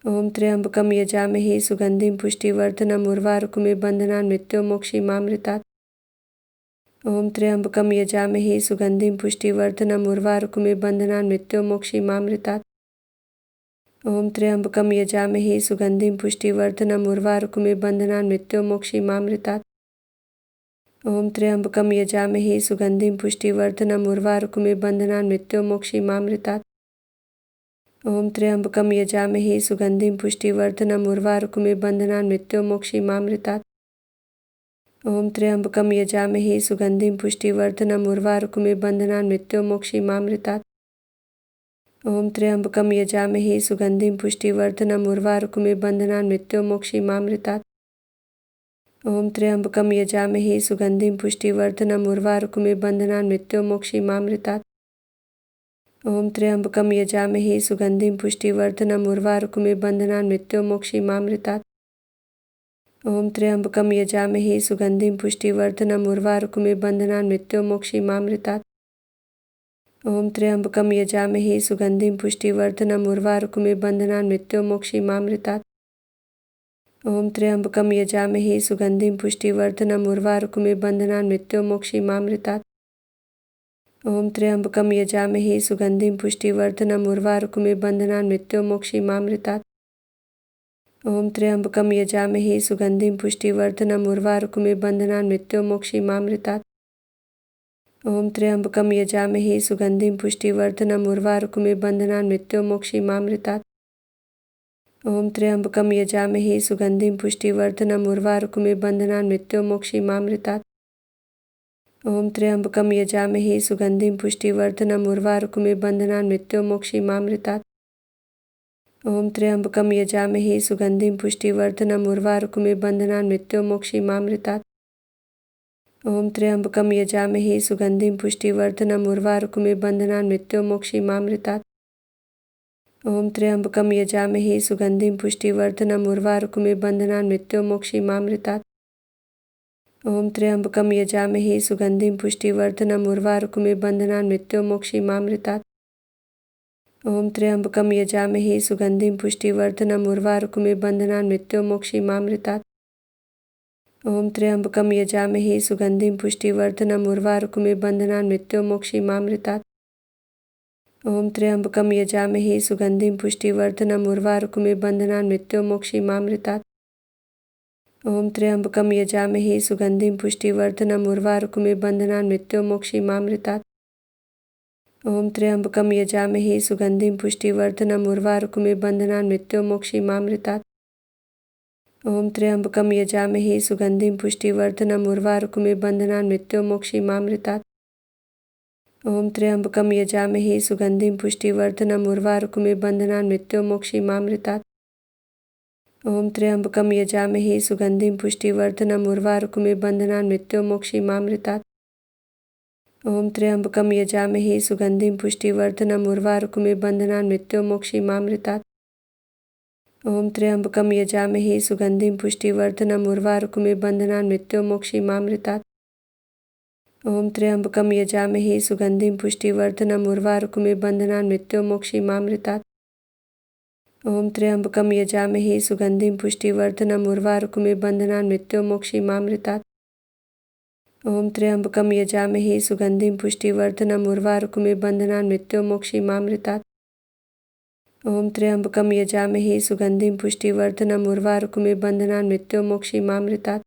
ॐ त्र्यम्बकं यजामहे सुगन्धिं पुष्टिवर्धनम् उर्वारुकमिव बन्धनान् मृत्योर्मुक्षीमामृतात्। ॐ त्र्यम्बकं यजामहे सुगन्धिं पुष्टिवर्धनम् उर्वारुकमिव बन्धनान् मृत्योर्मुक्षीमामृतात्। ॐ त्र्यम्बकं यजामहे सुगन्धिं पुष्टिवर्धनम् उर्वारुकमिव बन्धनान् मृत्योर्मुक्षीमामृतात्। ॐ त्र्यम्बकं यजामहे सुगन्धिं पुष्टिवर्धनम् उर्वारुकमिव बन्धनान् मृत्योर्मुक्षीमामृतात्। ॐ त्र्यम्बकं यजामहे सुगन्धिं पुष्टिवर्धनम् उर्वारुकमिव बन्धनान् मृत्योर्मुक्षीमामृतात्। ॐ त्र्यम्बकं यजामहे सुगन्धिं पुष्टिवर्धनम् उर्वारुकमिव बन्धनान् मृत्योर्मुक्षीमामृतात्। ॐ त्र्यम्बकं यजामहे सुगन्धिं पुष्टिवर्धनम् उर्वारुकमिव बन्धनान् मृत्योर्मुक्षीमामृतात्। ॐ त्र्यम्बकं यजामहे सुगन्धिं पुष्टिवर्धनम् उर्वारुकमिव बन्धनान् मृत्योर्मुक्षीमामृतात्। ॐ त्र्यम्बकं यजामहे सुगन्धिं पुष्टिवर्धनम् उर्वारुकमिव बन्धनान् मृत्योर्मुक्षीमामृतात्। ॐ त्र्यम्बकं यजामहे सुगन्धिं पुष्टिवर्धनम् उर्वारुकमिव बन्धनान् मृत्योर्मुक्षीमामृतात्। ॐ त्र्यम्बकं यजामहे सुगन्धिं पुष्टिवर्धनम् उर्वारुकमिव बन्धनान् मृत्योर्मुक्षीमामृतात्। ॐ त्र्यम्बकं यजामहे सुगन्धिं पुष्टिवर्धनम् उर्वारुकमिव बन्धनान् मृत्योर्मुक्षीमामृतात्। ॐ त्र्यम्बकं यजामहे सुगन्धिं पुष्टिवर्धनम् उर्वारुकमिव बन्धनान् मृत्योर्मुक्षीमामृतात्। ॐ त्र्यम्बकं यजामहे सुगन्धिं पुष्टिवर्धनम् उर्वारुकमिव बन्धनान् मृत्योर्मुक्षीमामृतात्। ॐ त्र्यम्बकं यजामहे सुगन्धिं पुष्टिवर्धनम् उर्वारुकमिव बन्धनान् मृत्योर्मुक्षीमामृतात्। ॐ त्र्यम्बकं यजामहे सुगन्धिं पुष्टिवर्धनम् उर्वारुकमिव बन्धनान् मृत्योर्मुक्षीमामृतात्। ॐ त्र्यम्बकं यजामहे सुगन्धिं पुष्टिवर्धनम् उर्वारुकमिव बन्धनान् मृत्योर्मुक्षीमामृतात्। ॐ त्र्यम्बकं यजामहे सुगन्धिं पुष्टिवर्धनम् उर्वारुकमिव बन्धनान् मृत्योर्मुक्षीमामृतात्। ॐ त्र्यम्बकं यजामहे सुगन्धिं पुष्टिवर्धनम् उर्वारुकमिव बन्धनान् मृत्योर्मुक्षीमामृतात्। ॐ त्र्यम्बकं यजामहे सुगन्धिं पुष्टिवर्धनम् उर्वारुकमिव बन्धनान् मृत्योर्मुक्षीमामृतात्। ॐ त्र्यम्बकं यजामहे सुगन्धिं पुष्टिवर्धनम् उर्वारुकमिव बन्धनान् मृत्योर्मुक्षीमामृतात्। ॐ त्र्यम्बकं यजामहे सुगन्धिं पुष्टिवर्धनम् उर्वारुकमिव बन्धनान् मृत्योर्मुक्षीमामृतात्। ॐ त्र्यम्बकं यजामहे सुगन्धिं पुष्टिवर्धनम् उर्वारुकमिव बन्धनान् मृत्योर्मुक्षीमामृतात्। ॐ त्र्यम्बकं यजामहे सुगन्धिं पुष्टिवर्धनम् उर्वारुकमिव बन्धनान् मृत्योर्मुक्षीमामृतात्। ॐ त्र्यम्बकं यजामहे सुगन्धिं पुष्टिवर्धनम् उर्वारुकमिव बन्धनान् मृत्योर्मुक्षीमामृतात्। ॐ त्र्यम्बकं यजामहे सुगन्धिं पुष्टिवर्धनम् उर्वारुकमिव बन्धनान् मृत्योर्मुक्षीमामृतात्। ॐ त्र्यम्बकं यजामहे सुगन्धिं पुष्टिवर्धनम् उर्वारुकमिव बन्धनान् मृत्योर्मुक्षीमामृतात्। ॐ त्र्यम्बकं यजामहे सुगन्धिं पुष्टिवर्धनम् उर्वारुकमिव बन्धनान् मृत्योर्मुक्षीमामृतात्। ॐ त्र्यम्बकं यजामहे सुगन्धिं पुष्टिवर्धनम् उर्वारुकमिव बन्धनान् मृत्योर्मुक्षीमामृतात्। ॐ त्र्यम्बकं यजामहे सुगन्धिं पुष्टिवर्धनम् उर्वारुकमिव बन्धनान् मृत्योर्मुक्षीमामृतात्। ॐ त्र्यम्बकं यजामहे सुगन्धिं पुष्टिवर्धनम् उर्वारुकमिव बन्धनान् मृत्योर्मुक्षीमामृतात्। ॐ त्र्यम्बकं यजामहे सुगन्धिं पुष्टिवर्धनम् उर्वारुकमिव बन्धनान् मृत्योर्मुक्षीमामृतात्। ॐ त्र्यम्बकं यजामहे सुगन्धिं पुष्टिवर्धनम् उर्वारुकमिव बन्धनान् मृत्योर्मुक्षीमामृतात्। ॐ त्र्यम्बकं यजामहे सुगन्धिं पुष्टिवर्धनम् उर्वारुकमिव बन्धनान् मृत्योर्मुक्षीमामृतात्। ॐ त्र्यम्बकं यजामहे सुगन्धिं पुष्टिवर्धनम् उर्वारुकमिव बन्धनान् मृत्योर्मुक्षीमामृतात्।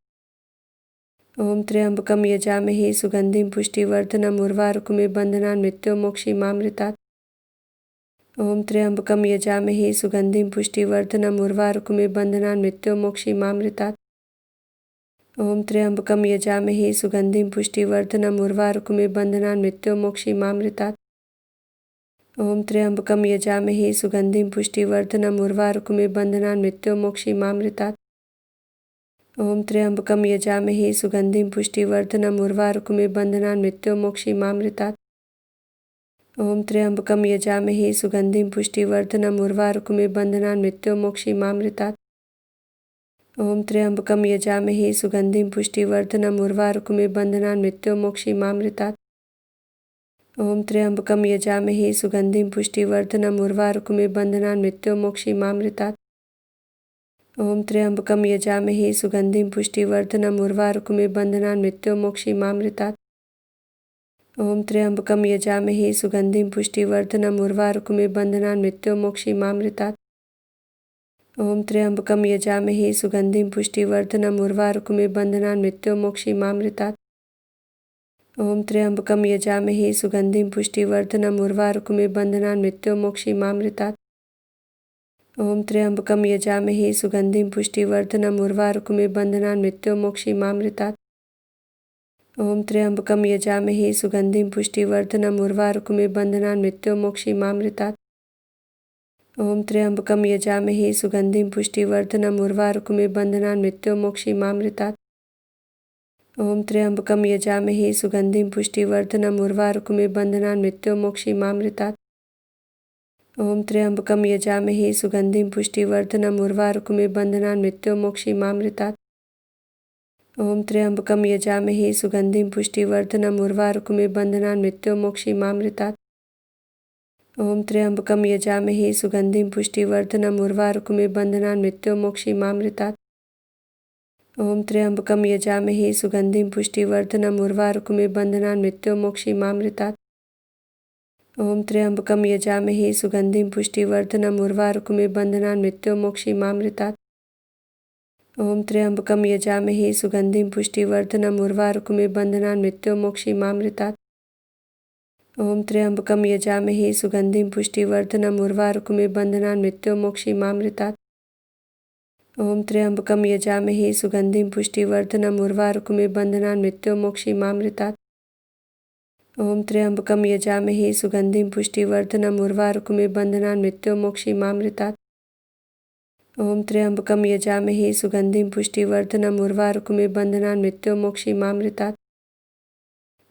ॐ त्र्यम्बकं यजामहे सुगन्धिं पुष्टिवर्धनम् उर्वारुकमिव बन्धनान् मृत्योर्मुक्षीमामृतात्। ॐ त्र्यम्बकं यजामहे सुगन्धिं पुष्टिवर्धनम् उर्वारुकमिव बन्धनान् मृत्योर्मुक्षीमामृतात्। ॐ त्र्यम्बकं यजामहे सुगन्धिं पुष्टिवर्धनम् उर्वारुकमिव बन्धनान् मृत्योर्मुक्षीमामृतात्। ॐ त्र्यम्बकं यजामहे सुगन्धिं पुष्टिवर्धनम् उर्वारुकमिव बन्धनान् मृत्योर्मुक्षीमामृतात्। ॐ त्र्यम्बकं यजामहे सुगन्धिं पुष्टिवर्धनम् उर्वारुकमिव बन्धनान् मृत्योर्मुक्षीमामृतात्। ॐ त्र्यम्बकं यजामहे सुगन्धिं पुष्टिवर्धनम् उर्वारुकमिव बन्धनान् मृत्योर्मुक्षीमामृतात्। ॐ त्र्यम्बकं यजामहे सुगन्धिं पुष्टिवर्धनम् उर्वारुकमिव बन्धनान् मृत्योर्मुक्षीमामृतात्। ॐ त्र्यम्बकं यजामहे सुगन्धिं पुष्टिवर्धनम् उर्वारुकमिव बन्धनान् मृत्योर्मुक्षीमामृतात्। ॐ त्र्यम्बकं यजामहे सुगन्धिं पुष्टिवर्धनम् उर्वारुकमिव बन्धनान् मृत्योर्मुक्षीमामृतात्। ॐ त्र्यम्बकं यजामहे सुगन्धिं पुष्टिवर्धनम् उर्वारुकमिव बन्धनान् मृत्योर्मुक्षीमामृतात्। ॐ त्र्यम्बकं यजामहे सुगन्धिं पुष्टिवर्धनम् उर्वारुकमिव बन्धनान् मृत्योर्मुक्षीमामृतात्। ॐ त्र्यम्बकं यजामहे सुगन्धिं पुष्टिवर्धनम् उर्वारुकमिव बन्धनान् मृत्योर्मुक्षीमामृतात्। ॐ त्र्यम्बकं यजामहे सुगन्धिं पुष्टिवर्धनम् उर्वारुकमिव बन्धनान् मृत्योर्मुक्षीमामृतात्। ॐ त्र्यम्बकं यजामहे सुगन्धिं पुष्टिवर्धनम् उर्वारुकमिव बन्धनान् मृत्योर्मुक्षीमामृतात्। ॐ त्र्यम्बकं यजामहे सुगन्धिं पुष्टिवर्धनम् उर्वारुकमिव बन्धनान् मृत्योर्मुक्षीमामृतात्। ॐ त्र्यम्बकं यजामहे सुगन्धिं पुष्टिवर्धनम् उर्वारुकमिव बन्धनान् मृत्योर्मुक्षीमामृतात्। ॐ त्र्यम्बकं यजामहे सुगन्धिं पुष्टिवर्धनम् उर्वारुकमिव बन्धनान् मृत्योर्मुक्षीमामृतात्। ॐ त्र्यम्बकं यजामहे सुगन्धिं पुष्टिवर्धनम् उर्वारुकमिव बन्धनान् मृत्योर्मुक्षीमामृतात्। ॐ त्र्यम्बकं यजामहे सुगन्धिं पुष्टिवर्धनम् उर्वारुकमिव बन्धनान् मृत्योर्मुक्षीमामृतात्। ॐ त्र्यम्बकं यजामहे सुगन्धिं पुष्टिवर्धनम् उर्वारुकमिव बन्धनान् मृत्योर्मुक्षीमामृतात्। ॐ त्र्यम्बकं यजामहे सुगन्धिं पुष्टिवर्धनम् उर्वारुकमिव बन्धनान् मृत्योर्मुक्षीमामृतात्। ॐ त्र्यम्बकं यजामहे सुगन्धिं पुष्टिवर्धनम् उर्वारुकमिव बन्धनान् मृत्योर्मुक्षीमामृतात्। ॐ त्र्यम्बकं यजामहे सुगन्धिं पुष्टिवर्धनम् उर्वारुकमिव बन्धनान् मृत्योर्मुक्षीमामृतात्। ॐ त्र्यम्बकं यजामहे सुगन्धिं पुष्टिवर्धनम् उर्वारुकमिव बन्धनान् मृत्योर्मुक्षीमामृतात्। ॐ त्र्यम्बकं यजामहे सुगन्धिं पुष्टिवर्धनम् उर्वारुकमिव बन्धनान् मृत्योर्मुक्षीमामृतात्। ॐ त्र्यम्बकं यजामहे सुगन्धिं पुष्टिवर्धनम् उर्वारुकमिव बन्धनान् मृत्योर्मुक्षीमामृतात्। ॐ त्र्यम्बकं यजामहे सुगन्धिं पुष्टिवर्धनम् उर्वारुकमिव बन्धनान् मृत्योर्मुक्षीमामृतात्।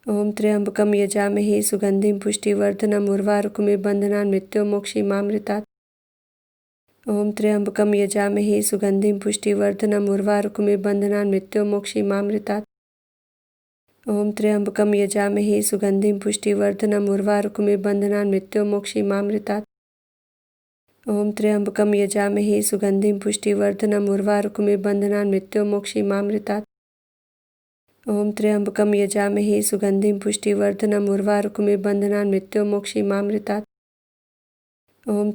ॐ त्र्यम्बकं यजामहे सुगन्धिं पुष्टिवर्धनम् उर्वारुकमिव बन्धनान् मृत्योर्मुक्षीमामृतात्। ॐ त्र्यम्बकं यजामहे सुगन्धिं पुष्टिवर्धनम् उर्वारुकमिव बन्धनान् मृत्योर्मुक्षीमामृतात्। ॐ त्र्यम्बकं यजामहे सुगन्धिं पुष्टिवर्धनम् उर्वारुकमिव बन्धनान् मृत्योर्मुक्षीमामृतात्। ॐ त्र्यम्बकं यजामहे सुगन्धिं पुष्टिवर्धनम् उर्वारुकमिव बन्धनान् मृत्योर्मुक्षीमामृतात्। ॐ त्र्यम्बकं यजामहे सुगन्धिं पुष्टिवर्धनम् उर्वारुकमिव बन्धनान् मृत्योर्मुक्षीमामृतात्। ॐ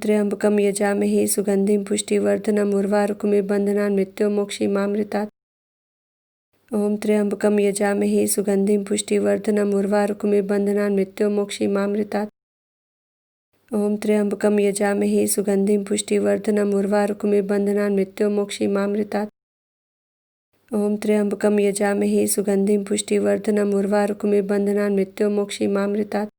त्र्यम्बकं यजामहे सुगन्धिं पुष्टिवर्धनम् उर्वारुकमिव बन्धनान् मृत्योर्मुक्षीमामृतात्। ॐ त्र्यम्बकं यजामहे सुगन्धिं पुष्टिवर्धनम् उर्वारुकमिव बन्धनान् मृत्योर्मुक्षीमामृतात्। ॐ त्र्यम्बकं यजामहे सुगन्धिं पुष्टिवर्धनम् उर्वारुकमिव बन्धनान् मृत्योर्मुक्षीमामृतात्।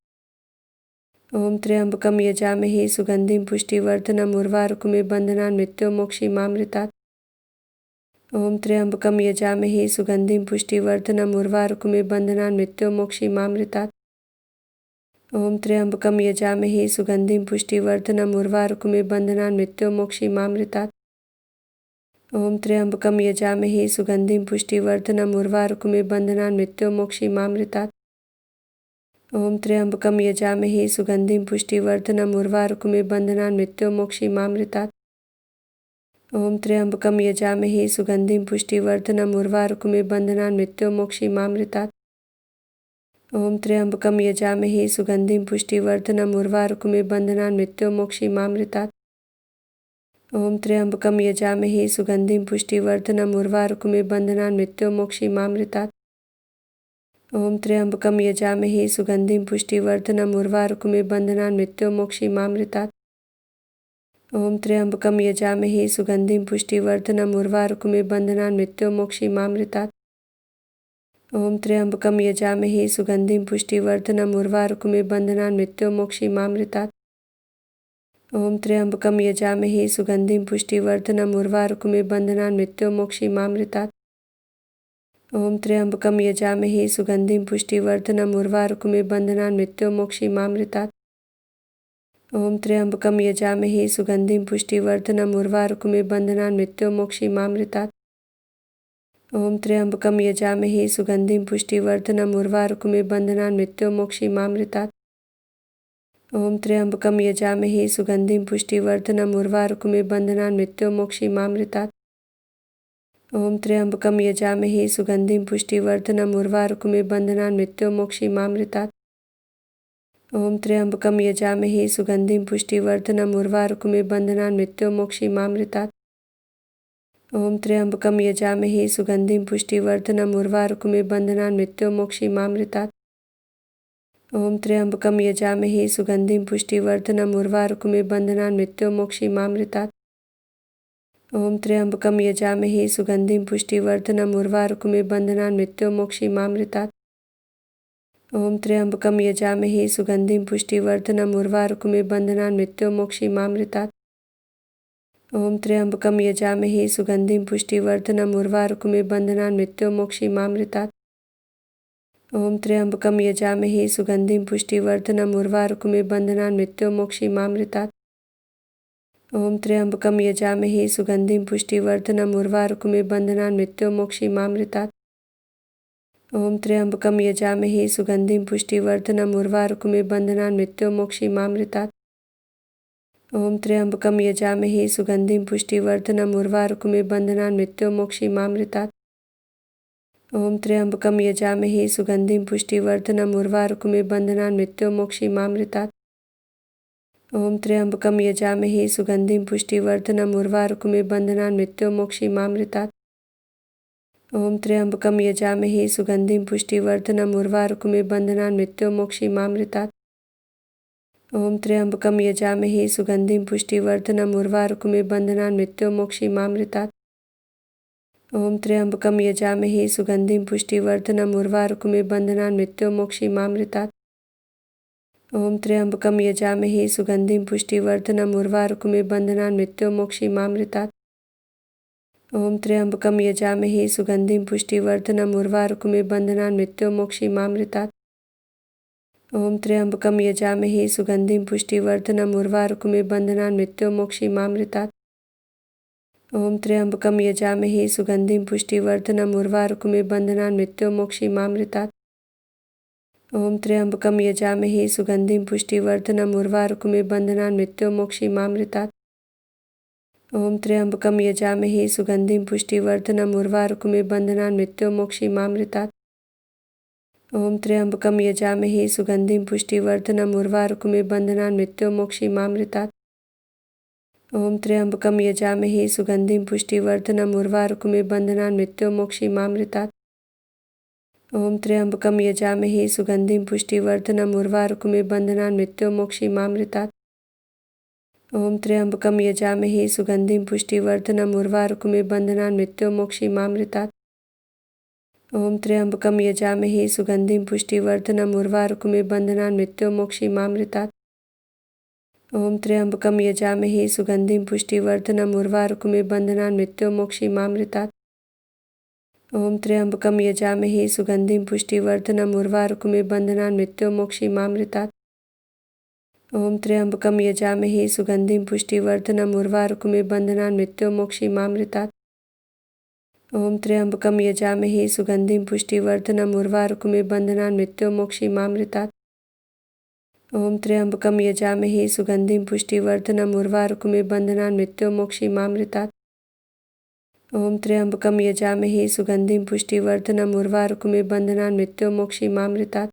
ॐ त्र्यम्बकं यजामहे सुगन्धिं पुष्टिवर्धनम् उर्वारुकमिव बन्धनान् मृत्योर्मुक्षीमामृतात्। ॐ त्र्यम्बकं यजामहे सुगन्धिं पुष्टिवर्धनम् उर्वारुकमिव बन्धनान् मृत्योर्मुक्षीमामृतात्। ॐ त्र्यम्बकं यजामहे सुगन्धिं पुष्टिवर्धनम् उर्वारुकमिव बन्धनान् मृत्योर्मुक्षीमामृतात्। ॐ त्र्यम्बकं यजामहे सुगन्धिं पुष्टिवर्धनम् उर्वारुकमिव बन्धनान् मृत्योर्मुक्षीमामृतात्। ॐ त्र्यम्बकं यजामहे सुगन्धिं पुष्टिवर्धनम् उर्वारुकमिव बन्धनान् मृत्योर्मुक्षीमामृतात्। ॐ त्र्यम्बकं यजामहे सुगन्धिं पुष्टिवर्धनम् उर्वारुकमिव बन्धनान् मृत्योर्मुक्षीमामृतात्। ॐ त्र्यम्बकं यजामहे सुगन्धिं पुष्टिवर्धनम् उर्वारुकमिव बन्धनान् मृत्योर्मुक्षीमामृतात्। ॐ त्र्यम्बकं यजामहे सुगन्धिं पुष्टिवर्धनम् उर्वारुकमिव बन्धनान् मृत्योर्मुक्षीमामृतात्। ॐ त्र्यम्बकं यजामहे सुगन्धिं पुष्टिवर्धनम् उर्वारुकमिव बन्धनान् मृत्योर्मुक्षीमामृतात्। ॐ त्र्यम्बकं यजामहे सुगन्धिं पुष्टिवर्धनम् उर्वारुकमिव बन्धनान् मृत्योर्मुक्षीमामृतात्। ॐ त्र्यम्बकं यजामहे सुगन्धिं पुष्टिवर्धनम् उर्वारुकमिव बन्धनान् मृत्योर्मुक्षीमामृतात्। ॐ त्र्यम्बकं यजामहे सुगन्धिं पुष्टिवर्धनम् उर्वारुकमिव बन्धनान् मृत्योर्मुक्षीमामृतात्। ॐ त्र्यम्बकं यजामहे सुगन्धिं पुष्टिवर्धनम् उर्वारुकमिव बन्धनान् मृत्योर्मुक्षीमामृतात्। ॐ त्र्यम्बकं यजामहे सुगन्धिं पुष्टिवर्धनम् उर्वारुकमिव बन्धनान् मृत्योर्मुक्षीमामृतात्। ॐ त्र्यम्बकं यजामहे सुगन्धिं पुष्टिवर्धनम् उर्वारुकमिव बन्धनान् मृत्योर्मुक्षीमामृतात्। ॐ त्र्यम्बकं यजामहे सुगन्धिं पुष्टिवर्धनम् उर्वारुकमिव बन्धनान् मृत्योर्मुक्षीमामृतात्। ॐ त्र्यम्बकं यजामहे सुगन्धिं पुष्टिवर्धनम् उर्वारुकमिव बन्धनान् मृत्योर्मुक्षीमामृतात्। ॐ त्र्यम्बकं यजामहे सुगन्धिं पुष्टिवर्धनम् उर्वारुकमिव बन्धनान् मृत्योर्मुक्षीमामृतात्। ॐ त्र्यम्बकं यजामहे सुगन्धिं पुष्टिवर्धनम् उर्वारुकमिव बन्धनान् मृत्योर्मुक्षीमामृतात्। ॐ त्र्यम्बकं यजामहे सुगन्धिं पुष्टिवर्धनम् उर्वारुकमिव बन्धनान् मृत्योर्मुक्षीमामृतात्। ॐ त्र्यम्बकं यजामहे सुगन्धिं पुष्टिवर्धनम् उर्वारुकमिव बन्धनान् मृत्योर्मुक्षीमामृतात्। ॐ त्र्यम्बकं यजामहे सुगन्धिं पुष्टिवर्धनम् उर्वारुकमिव बन्धनान् मृत्योर्मुक्षीमामृतात्। ॐ त्र्यम्बकं यजामहे सुगन्धिं पुष्टिवर्धनम् उर्वारुकमिव बन्धनान् मृत्योर्मुक्षीमामृतात्। ॐ त्र्यम्बकं यजामहे सुगन्धिं पुष्टिवर्धनम् उर्वारुकमिव बन्धनान् मृत्योर्मुक्षीमामृतात्। ॐ त्र्यम्बकं यजामहे सुगन्धिं पुष्टिवर्धनम् उर्वारुकमिव बन्धनान् मृत्योर्मुक्षीमामृतात्। ॐ त्र्यम्बकं यजामहे सुगन्धिं पुष्टिवर्धनम् उर्वारुकमिव बन्धनान् मृत्योर्मुक्षीमामृतात्। ॐ त्र्यम्बकं यजामहे सुगन्धिं पुष्टिवर्धनम् उर्वारुकमिव बन्धनान् मृत्योर्मुक्षीमामृतात्। ॐ त्र्यम्बकं यजामहे सुगन्धिं पुष्टिवर्धनम् उर्वारुकमिव बन्धनान् मृत्योर्मुक्षीमामृतात्। ॐ त्र्यम्बकं यजामहे सुगन्धिं पुष्टिवर्धनम् उर्वारुकमिव बन्धनान् मृत्योर्मुक्षीमामृतात्। ॐ त्र्यम्बकं यजामहे सुगन्धिं पुष्टिवर्धनम् उर्वारुकमिव बन्धनान् मृत्योर्मुक्षीमामृतात्। ॐ त्र्यम्बकं यजामहे सुगन्धिं पुष्टिवर्धनम् उर्वारुकमिव बन्धनान् मृत्योर्मुक्षीमामृतात्। ॐ त्र्यम्बकं यजामहे सुगन्धिं पुष्टिवर्धनम् उर्वारुकमिव बन्धनान् मृत्योर्मुक्षीमामृतात्। ॐ त्र्यम्बकं यजामहे सुगन्धिं पुष्टिवर्धनम् उर्वारुकमिव बन्धनान् मृत्योर्मुक्षीमामृतात्। ॐ त्र्यम्बकं यजामहे सुगन्धिं पुष्टिवर्धनम् उर्वारुकमिव बन्धनान् मृत्योर्मुक्षीमामृतात्। ॐ त्र्यम्बकं यजामहे सुगन्धिं पुष्टिवर्धनम् उर्वारुकमिव बन्धनान् मृत्योर्मुक्षीमामृतात्। ॐ त्र्यम्बकं यजामहे सुगन्धिं पुष्टिवर्धनम् उर्वारुकमिव बन्धनान् मृत्योर्मुक्षीमामृतात्। ॐ त्र्यम्बकं यजामहे सुगन्धिं पुष्टिवर्धनम् उर्वारुकमिव बन्धनान् मृत्योर्मुक्षीमामृतात्। ॐ त्र्यम्बकं यजामहे सुगन्धिं पुष्टिवर्धनम् उर्वारुकमिव बन्धनान् मृत्योर्मुक्षीमामृतात्। ॐ त्र्यम्बकं यजामहे सुगन्धिं पुष्टिवर्धनम् उर्वारुकमिव बन्धनान् मृत्योर्मुक्षीमामृतात्। ॐ त्र्यम्बकं यजामहे सुगन्धिं पुष्टिवर्धनम् उर्वारुकमिव बन्धनान् मृत्योर्मुक्षीमामृतात्। ॐ त्र्यम्बकं यजामहे सुगन्धिं पुष्टिवर्धनम् उर्वारुकमिव बन्धनान् मृत्योर्मुक्षीमामृतात्। ॐ त्र्यम्बकं यजामहे सुगन्धिं पुष्टिवर्धनम् उर्वारुकमिव बन्धनान् मृत्योर्मुक्षीमामृतात्। ॐ त्र्यम्बकं यजामहे सुगन्धिं पुष्टिवर्धनम् उर्वारुकमिव बन्धनान् मृत्योर्मुक्षीमामृतात्। ॐ त्र्यम्बकं यजामहे सुगन्धिं पुष्टिवर्धनम् उर्वारुकमिव बन्धनान् मृत्योर्मुक्षीमामृतात्। ॐ त्र्यम्बकं यजामहे सुगन्धिं पुष्टिवर्धनम् उर्वारुकमिव बन्धनान् मृत्योर्मुक्षीमामृतात्। ॐ त्र्यम्बकं यजामहे सुगन्धिं पुष्टिवर्धनम् उर्वारुकमिव बन्धनान् मृत्योर्मुक्षीमामृतात्। ॐ त्र्यम्बकं यजामहे सुगन्धिं पुष्टिवर्धनम् उर्वारुकमिव बन्धनान् मृत्योर्मुक्षीमामृतात्। ॐ त्र्यम्बकं यजामहे सुगन्धिं पुष्टिवर्धनम् उर्वारुकमिव बन्धनान् मृत्योर्मुक्षीमामृतात्। ॐ त्र्यम्बकं यजामहे सुगन्धिं पुष्टिवर्धनम् उर्वारुकमिव बन्धनान् मृत्योर्मुक्षीमामृतात्।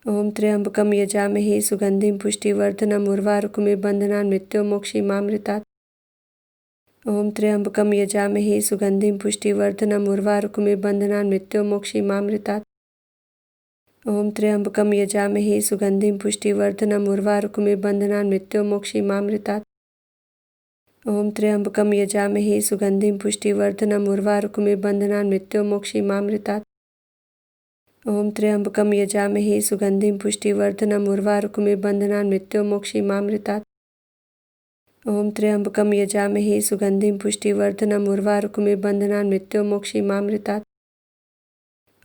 ॐ त्र्यम्बकं यजामहे सुगन्धिं पुष्टिवर्धनम् उर्वारुकमिव बन्धनान् मृत्योर्मुक्षीमामृतात्। ॐ त्र्यम्बकं यजामहे सुगन्धिं पुष्टिवर्धनम् उर्वारुकमिव बन्धनान् मृत्योर्मुक्षीमामृतात्। ॐ त्र्यम्बकं यजामहे सुगन्धिं पुष्टिवर्धनम् उर्वारुकमिव बन्धनान् मृत्योर्मुक्षीमामृतात्। ॐ त्र्यम्बकं यजामहे सुगन्धिं पुष्टिवर्धनम् उर्वारुकमिव बन्धनान् मृत्योर्मुक्षीमामृतात्। ॐ त्र्यम्बकं यजामहे सुगन्धिं पुष्टिवर्धनम् उर्वारुकमिव बन्धनान् मृत्योर्मुक्षीमामृतात्। ॐ त्र्यम्बकं यजामहे सुगन्धिं पुष्टिवर्धनम् उर्वारुकमिव बन्धनान् मृत्योर्मुक्षीमामृतात्।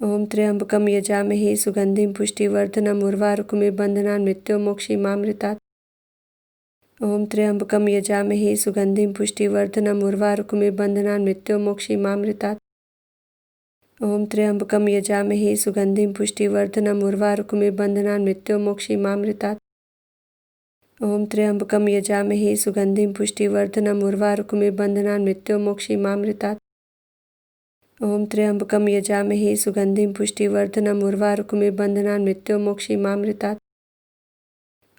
ॐ त्र्यम्बकं यजामहे सुगन्धिं पुष्टिवर्धनम् उर्वारुकमिव बन्धनान् मृत्योर्मुक्षीमामृतात्। ॐ त्र्यम्बकं यजामहे सुगन्धिं पुष्टिवर्धनम् उर्वारुकमिव बन्धनान् मृत्योर्मुक्षीमामृतात्। ॐ त्र्यम्बकं यजामहे सुगन्धिं पुष्टिवर्धनम् उर्वारुकमिव बन्धनान् मृत्योर्मुक्षीमामृतात्। ॐ त्र्यम्बकं यजामहे सुगन्धिं पुष्टिवर्धनम् उर्वारुकमिव बन्धनान् मृत्योर्मुक्षीमामृतात्। ॐ त्र्यम्बकं यजामहे सुगन्धिं पुष्टिवर्धनम् उर्वारुकमिव बन्धनान् मृत्योर्मुक्षीमामृतात्।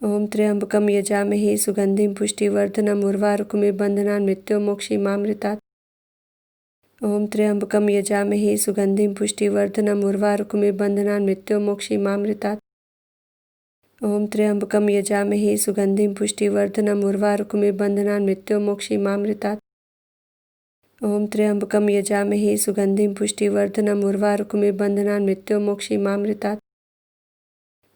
ॐ त्र्यम्बकं यजामहे सुगन्धिं पुष्टिवर्धनम् उर्वारुकमिव बन्धनान् मृत्योर्मुक्षीमामृतात्। ॐ त्र्यम्बकं यजामहे सुगन्धिं पुष्टिवर्धनम् उर्वारुकमिव बन्धनान् मृत्योर्मुक्षीमामृतात्। ॐ त्र्यम्बकं यजामहे सुगन्धिं पुष्टिवर्धनम् उर्वारुकमिव बन्धनान् मृत्योर्मुक्षीमामृतात्। ॐ त्र्यम्बकं यजामहे सुगन्धिं पुष्टिवर्धनम् उर्वारुकमिव बन्धनान् मृत्योर्मुक्षीमामृतात्।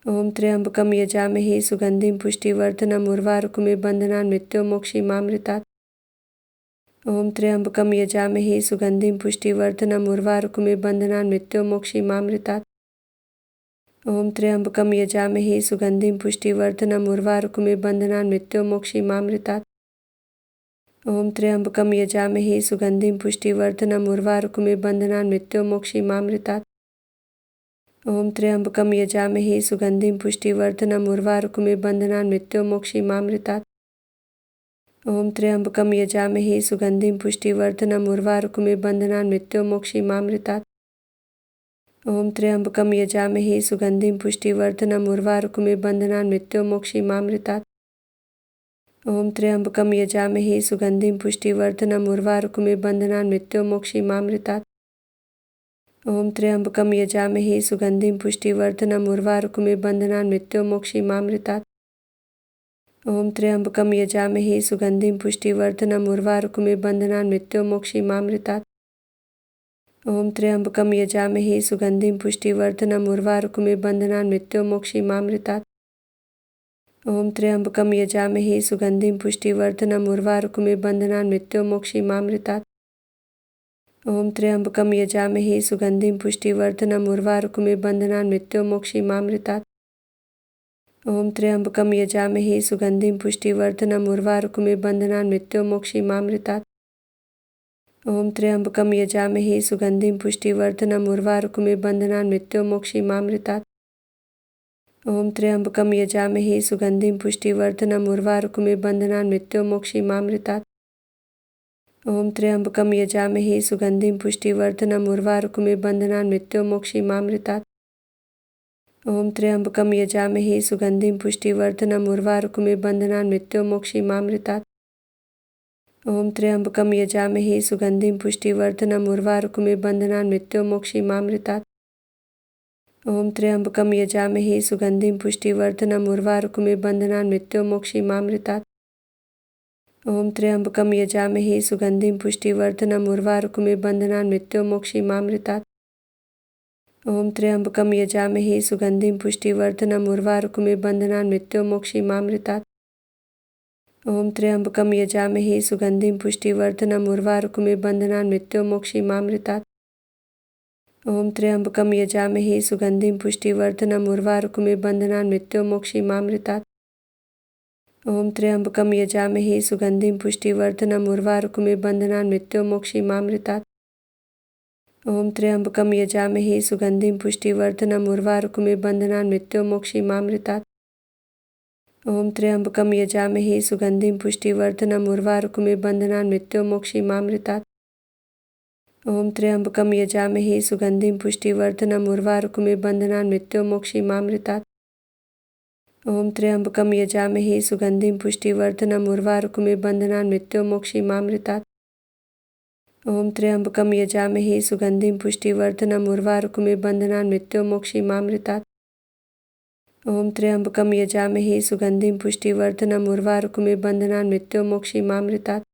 ॐ त्र्यम्बकं यजामहे सुगन्धिं पुष्टिवर्धनम् उर्वारुकमिव बन्धनान् मृत्योर्मुक्षीमामृतात्। ॐ त्र्यम्बकं यजामहे सुगन्धिं पुष्टिवर्धनम् उर्वारुकमिव बन्धनान् मृत्योर्मुक्षीमामृतात्। ॐ त्र्यम्बकं यजामहे सुगन्धिं पुष्टिवर्धनम् उर्वारुकमिव बन्धनान् मृत्योर्मुक्षीमामृतात्। ॐ त्र्यम्बकं यजामहे सुगन्धिं पुष्टिवर्धनम् उर्वारुकमिव बन्धनान् मृत्योर्मुक्षीमामृतात्। ॐ त्र्यम्बकं यजामहे सुगन्धिं पुष्टिवर्धनम् उर्वारुकमिव बन्धनान् मृत्योर्मुक्षीमामृतात्। ॐ त्र्यम्बकं यजामहे सुगन्धिं पुष्टिवर्धनम् उर्वारुकमिव बन्धनान् मृत्योर्मुक्षीमामृतात्। ॐ त्र्यम्बकं यजामहे सुगन्धिं पुष्टिवर्धनम् उर्वारुकमिव बन्धनान् मृत्योर्मुक्षीमामृतात्। ॐ त्र्यम्बकं यजामहे सुगन्धिं पुष्टिवर्धनम् उर्वारुकमिव बन्धनान् मृत्योर्मुक्षीमामृतात्। ॐ त्र्यम्बकं यजामहे सुगन्धिं पुष्टिवर्धनम् उर्वारुकमिव बन्धनान् मृत्योर्मुक्षीमामृतात्। ॐ त्र्यम्बकं यजामहे सुगन्धिं पुष्टिवर्धनम् उर्वारुकमिव बन्धनान् मृत्योर्मुक्षीमामृतात्। ॐ त्र्यम्बकं यजामहे सुगन्धिं पुष्टिवर्धनम् उर्वारुकमिव बन्धनान् मृत्योर्मुक्षीमामृतात्। ॐ त्र्यम्बकं यजामहे सुगन्धिं पुष्टिवर्धनम् उर्वारुकमिव बन्धनान् मृत्योर्मुक्षीमामृतात्। ॐ त्र्यम्बकं यजामहे सुगन्धिं पुष्टिवर्धनम् उर्वारुकमिव बन्धनान् मृत्योर्मुक्षीमामृतात्। ॐ त्र्यम्बकं यजामहे सुगन्धिं पुष्टिवर्धनम् उर्वारुकमिव बन्धनान् मृत्योर्मुक्षीमामृतात्। ॐ त्र्यम्बकं यजामहे सुगन्धिं पुष्टिवर्धनम् उर्वारुकमिव बन्धनान् मृत्योर्मुक्षीमामृतात्। ॐ त्र्यम्बकं यजामहे सुगन्धिं पुष्टिवर्धनम् उर्वारुकमिव बन्धनान् मृत्योर्मुक्षीमामृतात्। ॐ त्र्यम्बकं यजामहे सुगन्धिं पुष्टिवर्धनम् उर्वारुकमिव बन्धनान् मृत्योर्मुक्षीमामृतात्। ॐ त्र्यम्बकं यजामहे सुगन्धिं पुष्टिवर्धनम् उर्वारुकमिव बन्धनान् मृत्योर्मुक्षीमामृतात्। ॐ त्र्यम्बकं यजामहे सुगन्धिं पुष्टिवर्धनम् उर्वारुकमिव बन्धनान् मृत्योर्मुक्षीमामृतात्। ॐ त्र्यम्बकं यजामहे सुगन्धिं पुष्टिवर्धनम् उर्वारुकमिव बन्धनान् मृत्योर्मुक्षीमामृतात्। ॐ त्र्यम्बकं यजामहे सुगन्धिं पुष्टिवर्धनम् उर्वारुकमिव बन्धनान् मृत्योर्मुक्षीमामृतात्। ॐ त्र्यम्बकं यजामहे सुगन्धिं पुष्टिवर्धनम् उर्वारुकमिव बन्धनान् मृत्योर्मुक्षीमामृतात्। ॐ त्र्यम्बकं यजामहे सुगन्धिं पुष्टिवर्धनम् उर्वारुकमिव बन्धनान् मृत्योर्मुक्षीमामृतात्। ॐ त्र्यम्बकं यजामहे सुगन्धिं पुष्टिवर्धनम् उर्वारुकमिव बन्धनान् मृत्योर्मुक्षीमामृतात्। ॐ त्र्यम्बकं यजामहे सुगन्धिं पुष्टिवर्धनम् उर्वारुकमिव बन्धनान् मृत्योर्मुक्षीमामृतात्। ॐ त्र्यम्बकं यजामहे सुगन्धिं पुष्टिवर्धनम् उर्वारुकमिव बन्धनान् मृत्योर्मुक्षीमामृतात्। ॐ त्र्यम्बकं यजामहे सुगन्धिं पुष्टिवर्धनम् उर्वारुकमिव बन्धनान् मृत्योर्मुक्षीमामृतात्। ॐ त्र्यम्बकं यजामहे सुगन्धिं पुष्टिवर्धनम् उर्वारुकमिव बन्धनान् मृत्योर्मुक्षीमामृतात्। ॐ त्र्यम्बकं यजामहे सुगन्धिं पुष्टिवर्धनम् उर्वारुकमिव बन्धनान् मृत्योर्मुक्षीमामृतात्। ॐ त्र्यम्बकं यजामहे सुगन्धिं पुष्टिवर्धनम् उर्वारुकमिव बन्धनान् मृत्योर्मुक्षीमामृतात्। ॐ त्र्यम्बकं यजामहे सुगन्धिं पुष्टिवर्धनम् उर्वारुकमिव बन्धनान् मृत्योर्मुक्षीमामृतात्।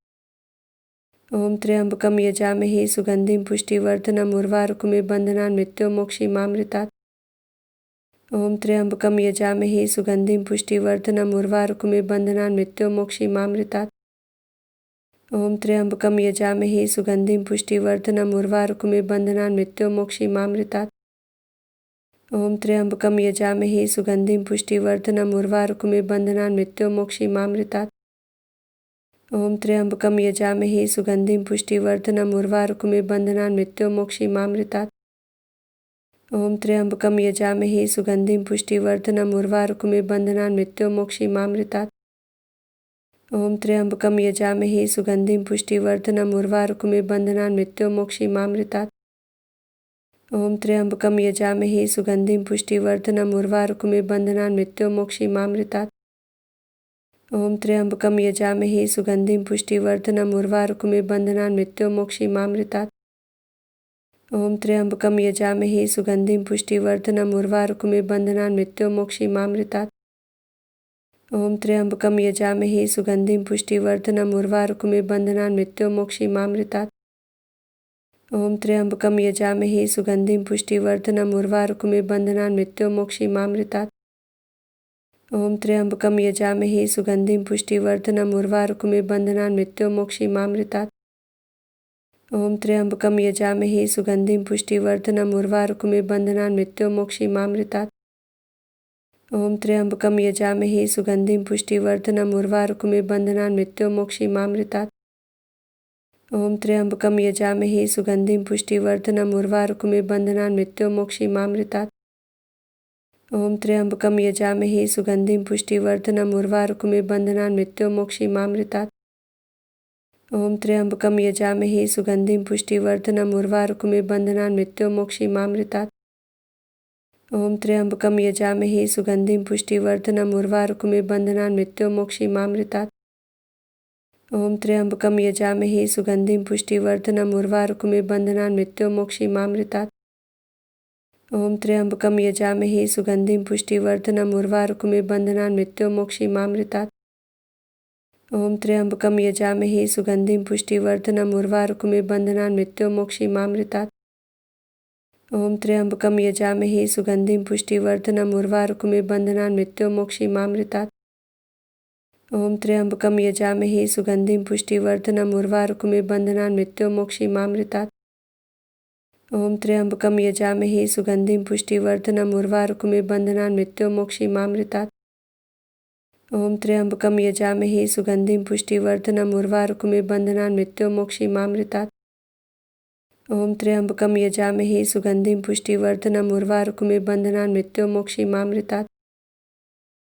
ॐ त्र्यम्बकं यजामहे सुगन्धिं पुष्टिवर्धनम् उर्वारुकमिव बन्धनान् मृत्योर्मुक्षीमामृतात्। ॐ त्र्यम्बकं यजामहे सुगन्धिं पुष्टिवर्धनम् उर्वारुकमिव बन्धनान् मृत्योर्मुक्षीमामृतात्। ॐ त्र्यम्बकं यजामहे सुगन्धिं पुष्टिवर्धनम् उर्वारुकमिव बन्धनान् मृत्योर्मुक्षीमामृतात्। ॐ त्र्यम्बकं यजामहे सुगन्धिं पुष्टिवर्धनम् उर्वारुकमिव बन्धनान् मृत्योर्मुक्षीमामृतात्। ॐ त्र्यम्बकं यजामहे सुगन्धिं पुष्टिवर्धनम् उर्वारुकमिव बन्धनान् मृत्योर्मुक्षीमामृतात्। ॐ त्र्यम्बकं यजामहे सुगन्धिं पुष्टिवर्धनम् उर्वारुकमिव बन्धनान् मृत्योर्मुक्षीमामृतात्। ॐ त्र्यम्बकं यजामहे सुगन्धिं पुष्टिवर्धनम् उर्वारुकमिव बन्धनान् मृत्योर्मुक्षीमामृतात्। ॐ त्र्यम्बकं यजामहे सुगन्धिं पुष्टिवर्धनम् उर्वारुकमिव बन्धनान् मृत्योर्मुक्षीमामृतात्। ॐ त्र्यम्बकं यजामहे सुगन्धिं पुष्टिवर्धनम् उर्वारुकमिव बन्धनान् मृत्योर्मुक्षीमामृतात्। ॐ त्र्यम्बकं यजामहे सुगन्धिं पुष्टिवर्धनम् उर्वारुकमिव बन्धनान् मृत्योर्मुक्षीमामृतात्। ॐ त्र्यम्बकं यजामहे सुगन्धिं पुष्टिवर्धनम् उर्वारुकमिव बन्धनान् मृत्योर्मुक्षीमामृतात्। ॐ त्र्यम्बकं यजामहे सुगन्धिं पुष्टिवर्धनम् उर्वारुकमिव बन्धनान् मृत्योर्मुक्षीमामृतात्। ॐ त्र्यम्बकं यजामहे सुगन्धिं पुष्टिवर्धनम् उर्वारुकमिव बन्धनान् मृत्योर्मुक्षीमामृतात्। ॐ त्र्यम्बकं यजामहे सुगन्धिं पुष्टिवर्धनम् उर्वारुकमिव बन्धनान् मृत्योर्मुक्षीमामृतात्। ॐ त्र्यम्बकं यजामहे सुगन्धिं पुष्टिवर्धनम् उर्वारुकमिव बन्धनान् मृत्योर्मुक्षीमामृतात्। ॐ त्र्यम्बकं यजामहे सुगन्धिं पुष्टिवर्धनम् उर्वारुकमिव बन्धनान् मृत्योर्मुक्षीमामृतात्। ॐ त्र्यम्बकं यजामहे सुगन्धिं पुष्टिवर्धनम् उर्वारुकमिव बन्धनान् मृत्योर्मुक्षीमामृतात्। ॐ त्र्यम्बकं यजामहे सुगन्धिं पुष्टिवर्धनम् उर्वारुकमिव बन्धनान् मृत्योर्मुक्षीमामृतात्। ॐ त्र्यम्बकं यजामहे सुगन्धिं पुष्टिवर्धनम् उर्वारुकमिव बन्धनान् मृत्योर्मुक्षीमामृतात्। ॐ त्र्यम्बकं यजामहे सुगन्धिं पुष्टिवर्धनम् उर्वारुकमिव बन्धनान् मृत्योर्मुक्षीमामृतात्। ॐ त्र्यम्बकं यजामहे सुगन्धिं पुष्टिवर्धनम् उर्वारुकमिव बन्धनान् मृत्योर्मुक्षीमामृतात्। ॐ त्र्यम्बकं यजामहे सुगन्धिं पुष्टिवर्धनम् उर्वारुकमिव बन्धनान् मृत्योर्मुक्षीमामृतात्। ॐ त्र्यम्बकं यजामहे सुगन्धिं पुष्टिवर्धनम् उर्वारुकमिव बन्धनान् मृत्योर्मुक्षीमामृतात्। ॐ त्र्यम्बकं यजामहे सुगन्धिं पुष्टिवर्धनम् उर्वारुकमिव बन्धनान् मृत्योर्मुक्षीमामृतात्। ॐ त्र्यम्बकं यजामहे सुगन्धिं पुष्टिवर्धनम् उर्वारुकमिव बन्धनान् मृत्योर्मुक्षीमामृतात्। ॐ त्र्यम्बकं यजामहे सुगन्धिं पुष्टिवर्धनम् उर्वारुकमिव बन्धनान् मृत्योर्मुक्षीमामृतात्। ॐ त्र्यम्बकं यजामहे सुगन्धिं पुष्टिवर्धनम् उर्वारुकमिव बन्धनान् मृत्योर्मुक्षीमामृतात्।